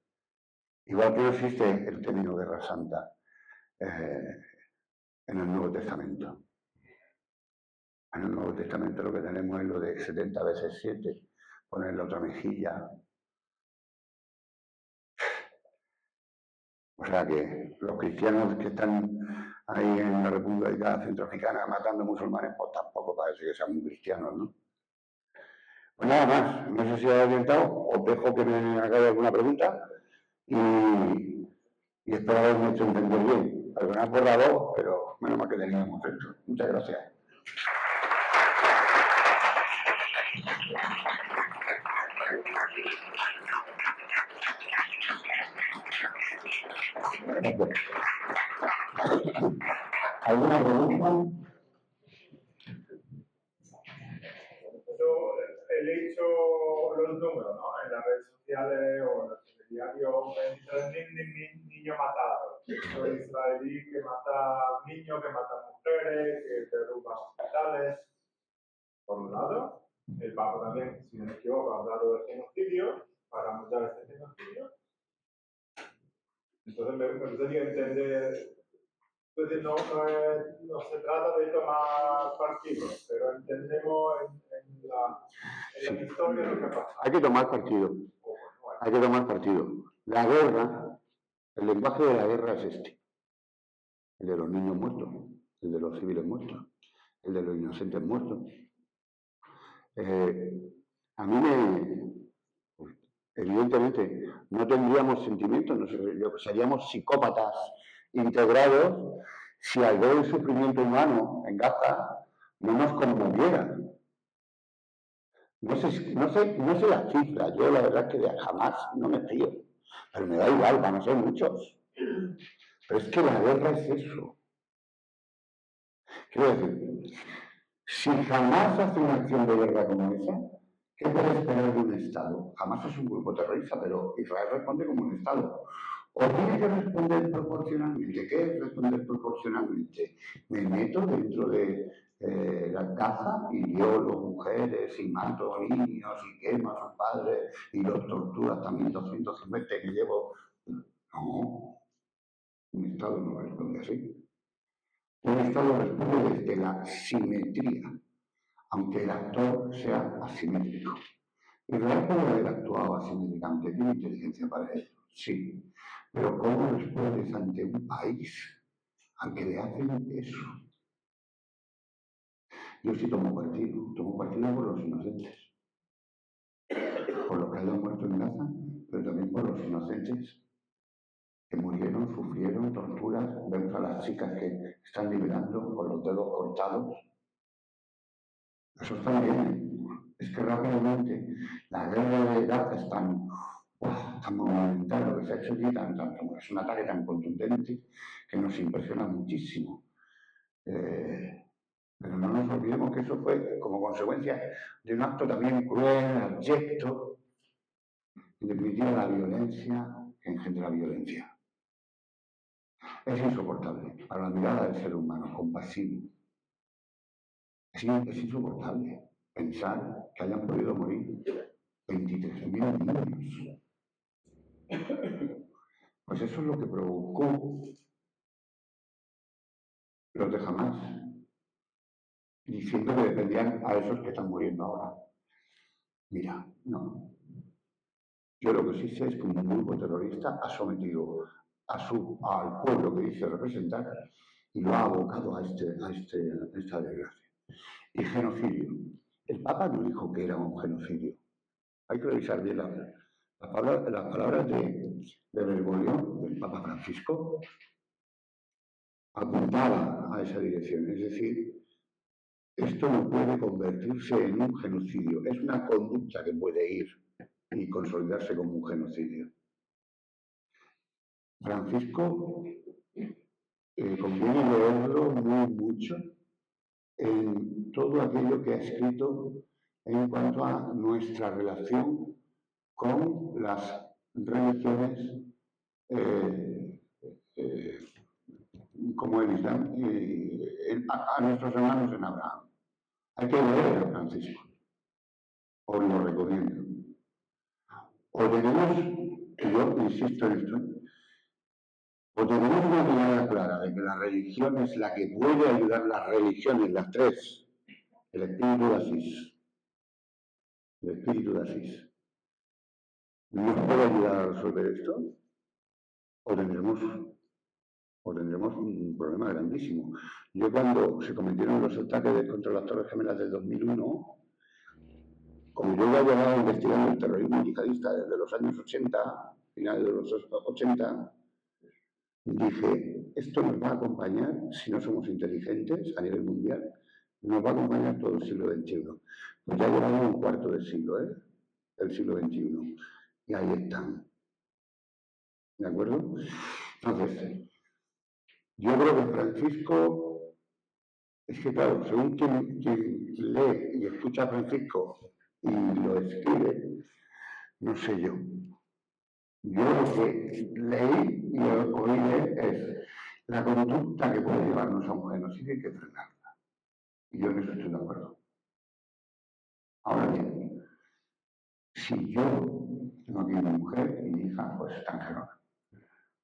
Igual que no existe el término guerra santa en el Nuevo Testamento. En el Nuevo Testamento lo que tenemos es lo de 70 veces 7, poner la otra mejilla. O sea que los cristianos que están ahí en la República Centroafricana matando musulmanes, pues tampoco parece que sean muy cristianos, ¿no? Pues nada más, no sé si os he orientado, os dejo que me hagáis alguna pregunta y espero haberme hecho entender bien. Perdonad por la voz, pero menos mal que teníamos esto. Muchas gracias. ¿Alguna pregunta? He dicho los números, ¿no? En las redes sociales o en el diario, 23.000 niños matados. Eso es israelí que mata niños, que mata mujeres, que derrumba hospitales. Por un lado, el Papa también, si no me equivoco, ha hablado de genocidio, para anunciar este genocidio. Entonces me gustaría entender. Entonces no se trata de tomar partido, pero entendemos en la historia lo que pasa. Hay que tomar partido. Hay que tomar partido. La guerra, el lenguaje de la guerra es este. El de los niños muertos, el de los civiles muertos, el de los inocentes muertos. A mí evidentemente, no tendríamos sentimientos, seríamos psicópatas integrados si al ver el sufrimiento humano en Gaza no nos conmoviera. No sé la cifra, yo la verdad es que jamás no me fío, pero me da igual, van a ser muchos. Pero es que la guerra es eso. Quiero decir, Si jamás hace una acción de guerra como esa, ¿qué puede esperar de un Estado? Jamás es un grupo terrorista, pero Israel responde como un Estado. O tiene que responder proporcionalmente. ¿Qué es responder proporcionalmente? Me meto dentro de la casa y violo mujeres y mato niños y quemo a sus padres y los torturo hasta 1250 y me llevo... No, un Estado no responde así. Un Estado responde desde la simetría, aunque el actor sea asimétrico. Israel puede haber actuado asimétricamente, tiene inteligencia para eso, sí. Pero ¿cómo respondes ante un país al que le hacen eso? Yo sí tomo partido por los inocentes, por los que hayan muerto en Gaza, pero también por los inocentes que murieron, sufrieron torturas. Vemos a las chicas que están liberando con los dedos cortados. Eso está bien. Es que rápidamente la guerra de Gaza es tan monumental, lo que se ha hecho allí, es un ataque tan contundente que nos impresiona muchísimo. Pero no nos olvidemos que eso fue como consecuencia de un acto también cruel, abyecto, en definitiva la violencia que engendra violencia. Es insoportable para la mirada del ser humano, compasivo. Es insoportable pensar que hayan podido morir 23.000 niños. Pues eso es lo que provocó los de Hamas, diciendo que defendían a esos que están muriendo ahora. Mira, no. Yo lo que sí sé es que un grupo terrorista ha sometido al pueblo que dice representar y lo ha abocado a esta desgracia. Y genocidio. El Papa no dijo que era un genocidio. Hay que revisar bien las palabras de Bergoglio, del Papa Francisco, apuntaban a esa dirección. Es decir, esto no puede convertirse en un genocidio. Es una conducta que puede ir y consolidarse como un genocidio. Francisco conviene leerlo mucho en todo aquello que ha escrito en cuanto a nuestra relación con las religiones como el Islam a nuestros hermanos en Abraham. Hay que leer a Francisco, os lo recomiendo. O tenemos, y yo insisto en esto, o tenemos una mirada clara de que la religión es la que puede ayudar, las religiones, las tres, el espíritu de Asís, ¿nos puede ayudar a resolver esto? O tendremos un problema grandísimo. Yo cuando se cometieron los ataques contra las Torres Gemelas del 2001, como yo ya llevaba investigando el terrorismo yihadista desde los años 80, finales de los 80, dije, esto nos va a acompañar, si no somos inteligentes a nivel mundial, nos va a acompañar todo el siglo XXI. Pues ya llevamos un cuarto del siglo, del siglo XXI. Y ahí están. ¿De acuerdo? Entonces, yo creo que Francisco, es que claro, según quien lee y escucha a Francisco y lo escribe, no sé yo. Yo lo que leí y oí es la conducta que puede llevarnos a un genocidio hay que frenarla. Y yo en eso estoy de acuerdo. Ahora bien, si yo tengo aquí una mujer y mi hija, pues está en Gerona.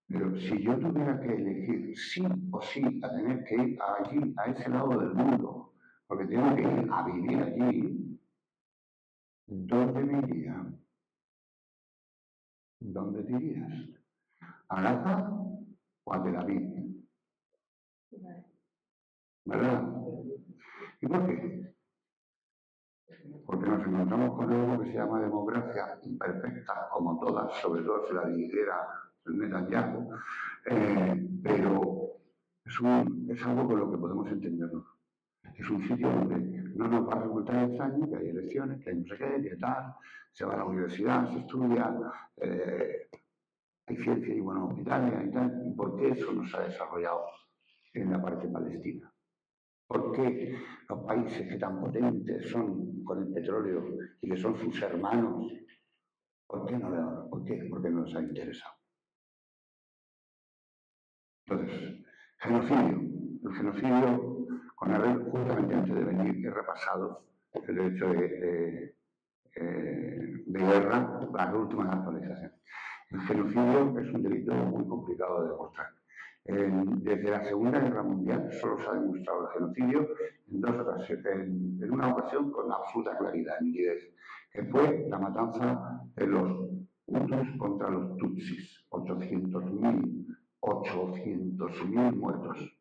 Pero si yo tuviera que elegir sí o sí a tener que ir allí, a ese lado del mundo, porque tengo que ir a vivir allí, ¿dónde me iría? ¿Dónde te irías? ¿A Gaza o a Tel Aviv? ¿Verdad? ¿Y por qué? Porque nos encontramos con algo que se llama democracia imperfecta, como todas, sobre todo si la dirigiera el Netanyahu, pero es algo con lo que podemos entendernos. Es un sitio donde no nos va a resultar extraño que hay elecciones, que hay no sé qué, que tal, se va a la universidad, se estudia, hay ciencia y buenos hospitales y tal. ¿Y por qué eso no se ha desarrollado en la parte palestina? ¿Por qué los países que tan potentes son con el petróleo y que son sus hermanos, ¿por qué no, porque no les ha interesado? Entonces, genocidio. El genocidio, con haber justamente antes de venir, he repasado el hecho de guerra, las últimas actualizaciones. El genocidio es un delito muy complicado de demostrar. Desde la Segunda Guerra Mundial solo se ha demostrado el genocidio en dos ocasiones, en una ocasión con absoluta claridad, nitidez, que fue la matanza de los Hutus contra los Tutsis, 800.000 muertos.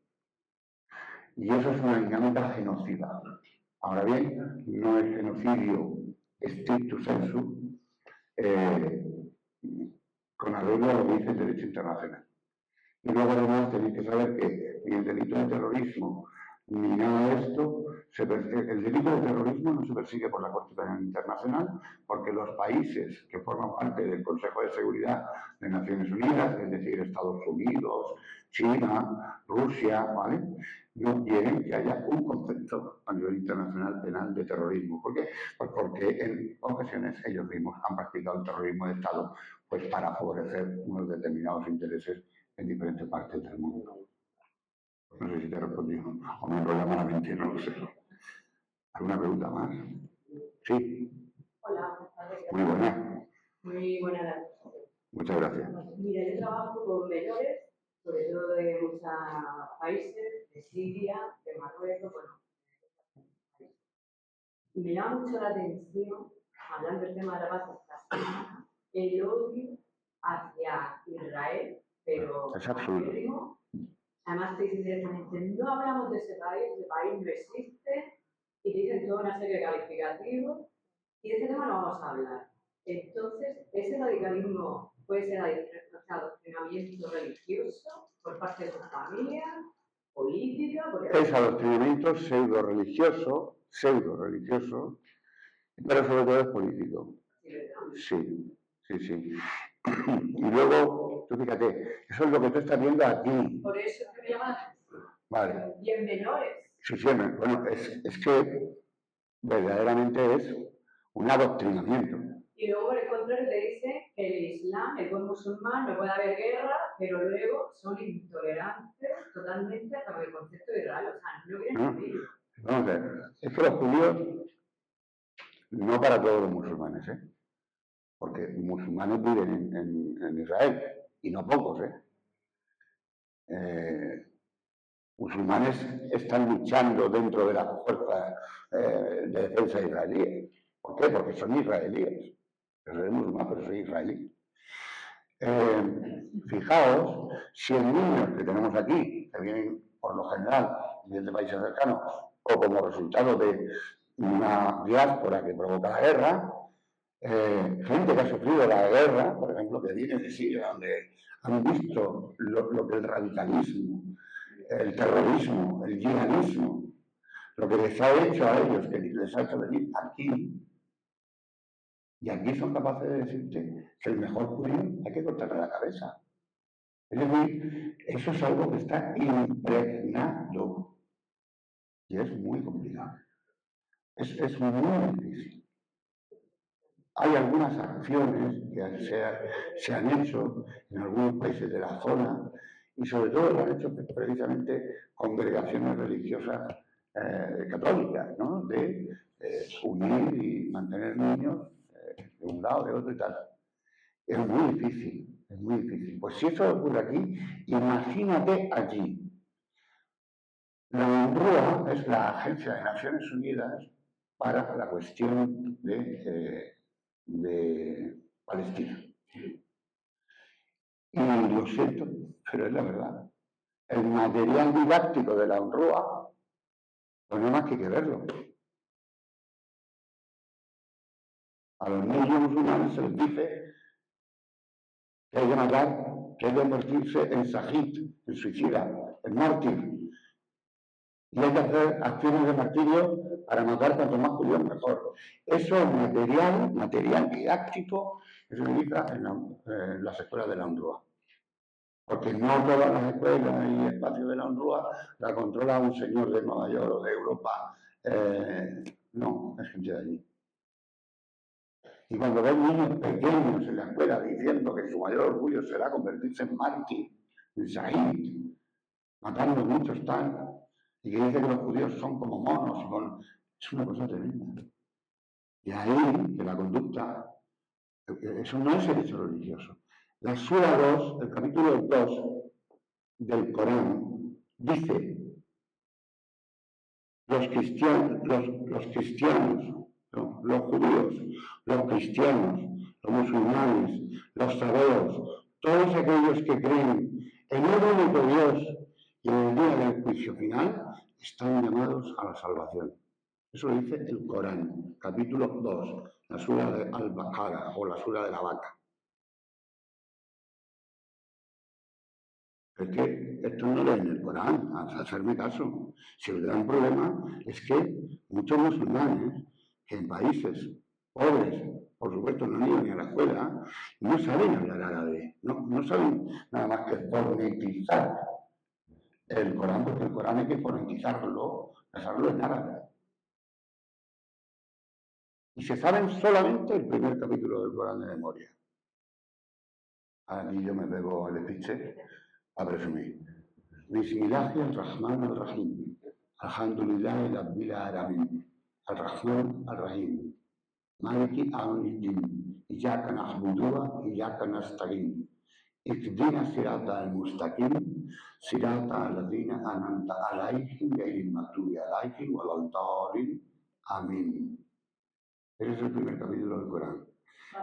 Y eso es una dinámica genocida. Ahora bien, no es genocidio stricto sensu, con arreglo a lo que dice el derecho internacional. Y luego además tenéis que saber que ni el delito de terrorismo ni nada de esto, el delito de terrorismo no se persigue por la Corte Penal Internacional porque los países que forman parte del Consejo de Seguridad de Naciones Unidas, es decir, Estados Unidos, China, Rusia, ¿vale?, no quieren que haya un concepto a nivel internacional penal de terrorismo. ¿Por qué? Pues porque en ocasiones ellos mismos han practicado el terrorismo de Estado pues para favorecer unos determinados intereses en diferentes partes del mundo. No sé si te he respondido o me enrolla malamente, no lo sé. ¿Alguna pregunta más? Sí. Hola, muy buena. Muy buena. Muchas gracias. Mira, yo trabajo con menores, sobre todo de muchos países, de Siria, de Marruecos, bueno. Y me llama mucho la atención, hablando del tema de la paz esta el odio hacia Israel, pero es absurdo. Además te dicen directamente, no hablamos de ese país no existe, y te dicen toda una serie de calificativos, y de ese tema no vamos a hablar. Entonces, ese radicalismo puede ser adoctrinamiento religioso por parte de su familia, política... Es adoctrinamiento pseudo-religioso, pero sobre todo es político. Sí. Y luego, tú fíjate, eso es lo que tú estás viendo aquí. Por eso es que me llama la atención. Vale. Y en menores. Sí, bueno, es que verdaderamente es un adoctrinamiento. Y luego, por el contrario, te dice que el Islam, el buen musulmán, no puede haber guerra, pero luego son intolerantes totalmente hasta con el concepto de Israel. O sea, no quieren vivir. Vamos a ver, es que los judíos, no para todos los musulmanes, porque musulmanes viven en Israel, y no pocos, musulmanes están luchando dentro de las fuerzas de defensa israelíes. ¿Por qué? Porque son israelíes. Yo soy musulmán, pero soy israelí. Fijaos, si el niño que tenemos aquí, que vienen por lo general de países cercanos, o como resultado de una diáspora que provoca la guerra, gente que ha sufrido la guerra, por ejemplo, que viene de Siria, donde han visto lo que el radicalismo, el terrorismo, el yihadismo, lo que les ha hecho a ellos, que les ha hecho venir aquí, y aquí son capaces de decirte que el mejor judío hay que cortarle la cabeza. Es decir, eso es algo que está impregnado y es muy complicado. Es muy difícil. Hay algunas acciones que se han hecho en algunos países de la zona y sobre todo lo han hecho precisamente congregaciones religiosas católicas, ¿no?, de unir y mantener niños de un lado, de otro y tal. Es muy difícil, es muy difícil. Pues si eso ocurre aquí, imagínate allí. La UNRWA es la Agencia de Naciones Unidas para la cuestión de Palestina. Y lo siento, pero es la verdad. El material didáctico de la UNRWA, pues no hay más que verlo. A los niños musulmanes se les dice que hay que matar, que hay que convertirse en sahid, en suicida, en mártir. Y hay que hacer acciones de martirio para matar cuanto más judíos mejor. Eso es material didáctico que se utiliza en las escuelas de la UNRWA. Porque no todas las escuelas y espacios de la UNRWA la controla un señor de Nueva York o de Europa. No, es gente de allí. Y cuando ven niños pequeños en la escuela diciendo que su mayor orgullo será convertirse en mártir, en shahid, matando muchos tal, y que dice que los judíos son como monos, es una cosa tremenda. Y ahí, que la conducta, eso no es el hecho religioso. La Sura 2, el capítulo 2 del Corán, dice: los cristianos, los judíos, los cristianos, los musulmanes, los sabeos, todos aquellos que creen en un único Dios y en el día del juicio final, están llamados a la salvación. Eso lo dice el Corán, capítulo 2, la Sura de Al-Baqara o la Sura de la Vaca. Es que esto no lo en el Corán, a hacerme caso. Si el gran problema es que muchos musulmanes, que en países pobres, por supuesto, no han ido ni a la escuela, no saben hablar árabe, no saben nada más que fonetizar el Corán, porque el Corán hay que fonetizarlo, pasarlo en árabe. Y se saben solamente el primer capítulo del Corán de memoria. Aquí yo me pego el espiche a presumir. Bismillahirrahmanirrahim. Alhamdulillahi Rabbil Alamin. Ar-Rahman Ar-Rahim. Maliki Yawmiddin. Iyyaka na'budu wa iyyaka nasta'in. Ihdina siratal mustaqim. Siratal ladzina an'amta 'alaihim ghairil maghdubi 'alaihim waladdallin. Amén. Ese es el primer capítulo del Corán.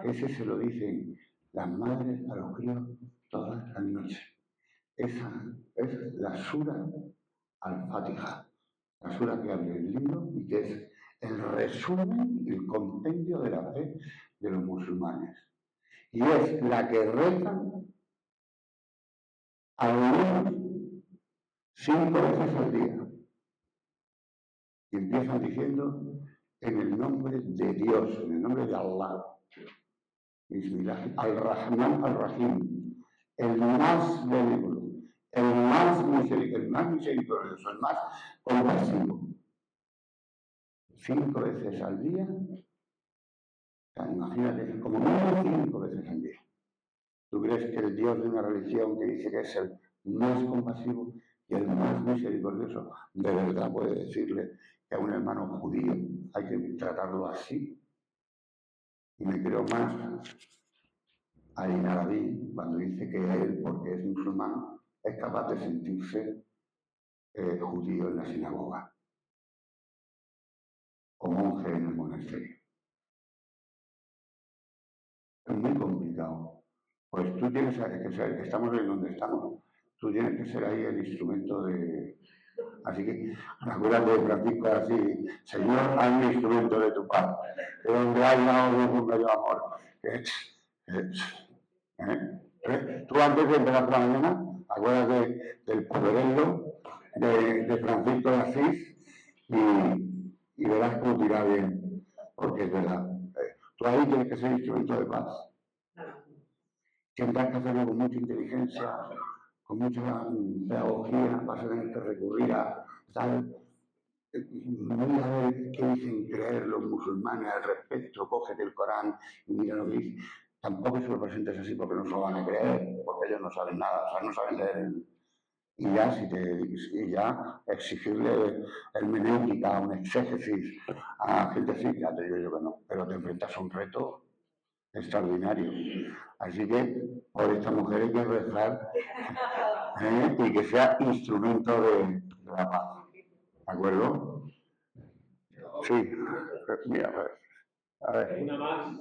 Ese se lo dicen las madres a los críos todas las noches. Esa es la Sura al-Fatiha, la Sura que abre el libro y que es el resumen, el compendio de la fe de los musulmanes. Y es la que rezan al menos 5 veces al día. Y empiezan diciendo: en el nombre de Dios, en el nombre de Allah. Bismillah, al-Rahman al-Rahim, el más benévolo, el más misericordioso, el más compasivo. 5 veces al día, o sea, imagínate, como mínimo 5 veces al día. ¿Tú crees que el Dios de una religión que dice que es el más compasivo y el más misericordioso, de verdad puede decirle que a un hermano judío hay que tratarlo así? Y me creo más a Inarabí cuando dice que él, porque es musulmán, es capaz de sentirse judío en la sinagoga o monje en el monasterio. Es muy complicado. Pues tú tienes que ser, estamos en donde estamos, tú tienes que ser ahí el instrumento de... Así que acuérdate de Francisco así: Señor, hazme instrumento de tu paz, de donde haya odio ponga yo amor. Tú antes de empezar por la mañana, acuérdate del poderello de Francisco de Asís y verás cómo te irá bien, porque es verdad. Tú ahí tienes que ser instrumento de paz. Tendrás que hacerlo con mucha inteligencia, con mucha pedagogía, vas a tener que recurrir a tal. Mira a ver qué dicen creer los musulmanes al respecto, cógete el Corán y mira lo que dice. Tampoco se lo presentes así porque no se lo van a creer, porque ellos no saben nada, o sea, no saben leer. Y ya exigirle hermenéutica, un exégesis a gente así, ya te digo yo que no, pero te enfrentas a un reto extraordinario. Así que por esta mujer hay que rezar y que sea instrumento de la paz. ¿De acuerdo? Sí, mira, a ver. Una más.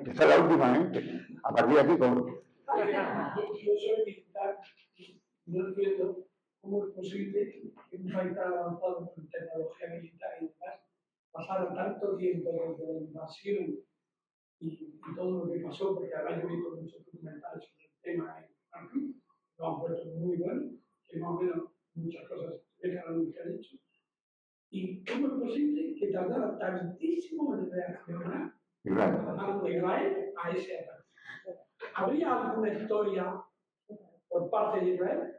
Esta es la última, ¿eh? A partir de aquí, ¿cómo? Yo soy militar, no entiendo cómo es posible que un país tan avanzado en tecnología militar y demás pasara tanto tiempo desde la invasión y todo lo que pasó, porque ahora yo he visto muchos documentales sobre el tema y lo han puesto muy bueno, que más o menos muchas cosas dejan lo que han hecho. ¿Y cómo es posible que tardara tantísimo en reaccionar a Israel a ese ataque? ¿Habría alguna historia por parte de Israel.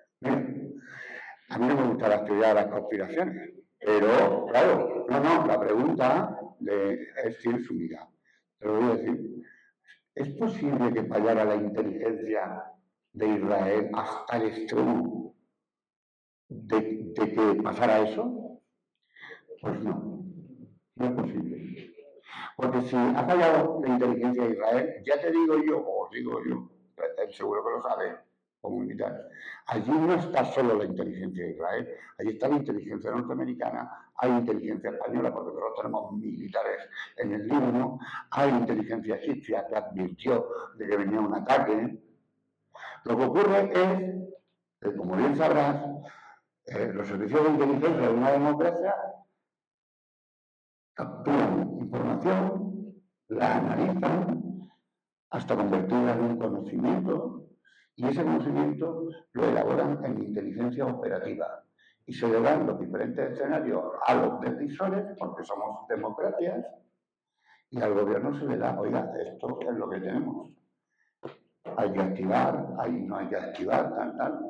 A mí no me gusta la teoría de las conspiraciones, pero, claro, no, la pregunta es tiene su unidad. Te lo voy a decir. ¿Es posible que fallara la inteligencia de Israel hasta el extremo de que pasara eso? Pues no es posible. Porque si ha fallado la inteligencia de Israel, ya te digo yo, o os digo yo, él seguro que lo sabe, como militar, allí no está solo la inteligencia de Israel, allí está la inteligencia norteamericana, hay inteligencia española, porque nosotros tenemos militares en el Líbano, hay inteligencia egipcia que advirtió de que venía un ataque. Lo que ocurre es que, como bien sabrás, los servicios de inteligencia de una democracia capturan información, la analizan hasta convertirla en un conocimiento y ese conocimiento lo elaboran en inteligencia operativa y se le dan los diferentes escenarios a los decisores, porque somos democracias, y al gobierno se le da, oiga, esto es lo que tenemos. Hay que activar, ahí no hay que activar, tal.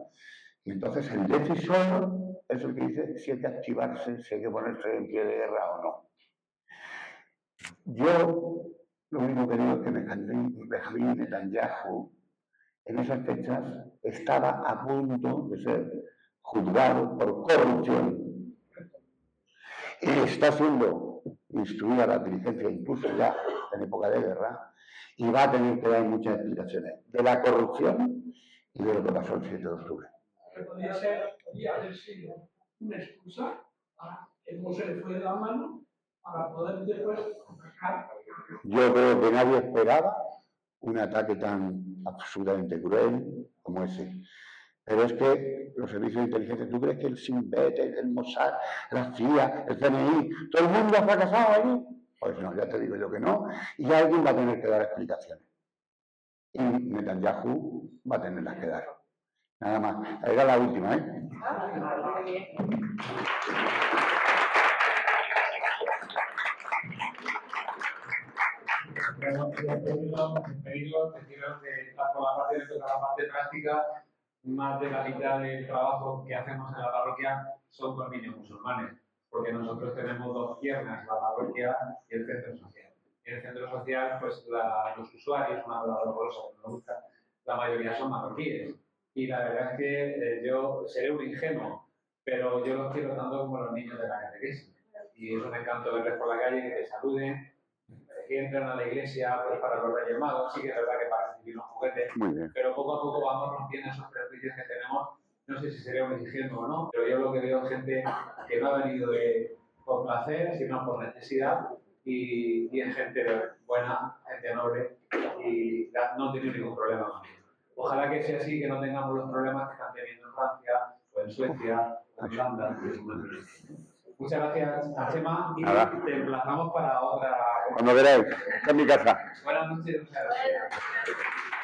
Y entonces el decisor es el que dice si hay que activarse, si hay que ponerse en pie de guerra o no. Yo lo único que digo es que Benjamín Netanyahu en esas fechas estaba a punto de ser juzgado por corrupción. Y está siendo instruida la diligencia, incluso ya en época de guerra, y va a tener que dar muchas explicaciones de la corrupción y de lo que pasó el 7 de octubre. Podría haber sido una excusa para que no se le fue de la mano para poder después atacar. Yo creo que nadie esperaba un ataque tan absolutamente cruel como ese. Pero es que los servicios de inteligencia, ¿tú crees que el Sinn Bet, el Mossad, la CIA, el CNI, todo el mundo ha fracasado allí? Pues no, ya te digo yo que no. Y ya alguien va a tener que dar explicaciones. Y Netanyahu va a tenerlas que dar. Nada más. Era la última, ¿eh? Bueno, pedido que tanto la parte de la parte práctica, más de la mitad del trabajo que hacemos en la parroquia son con niños musulmanes, porque nosotros tenemos dos piernas, la parroquia y el centro social. En el centro social, pues los usuarios, una palabra dolorosa que nos gusta, la mayoría son marroquíes. Y la verdad es que yo seré un ingenuo, pero yo los quiero tanto como los niños de la catequesis. Y es un encanto verles por la calle, que te saluden, que entran a la iglesia pues, para los Reyes Magos. Sí que es verdad que para recibir unos juguetes, pero poco a poco vamos rompiendo esos prejuicios que tenemos. No sé si sería un ingenuo o no, pero yo lo que veo es gente que no ha venido por placer, sino por necesidad, y es gente buena, gente noble, y no tiene ningún problema con ello. Ojalá que sea así, que no tengamos los problemas que están teniendo en Francia, o en Suecia, o en Holanda. Muchas gracias a Chema y te emplazamos para otra. Cuando queráis, está en mi casa. Buenas noches, muchas gracias.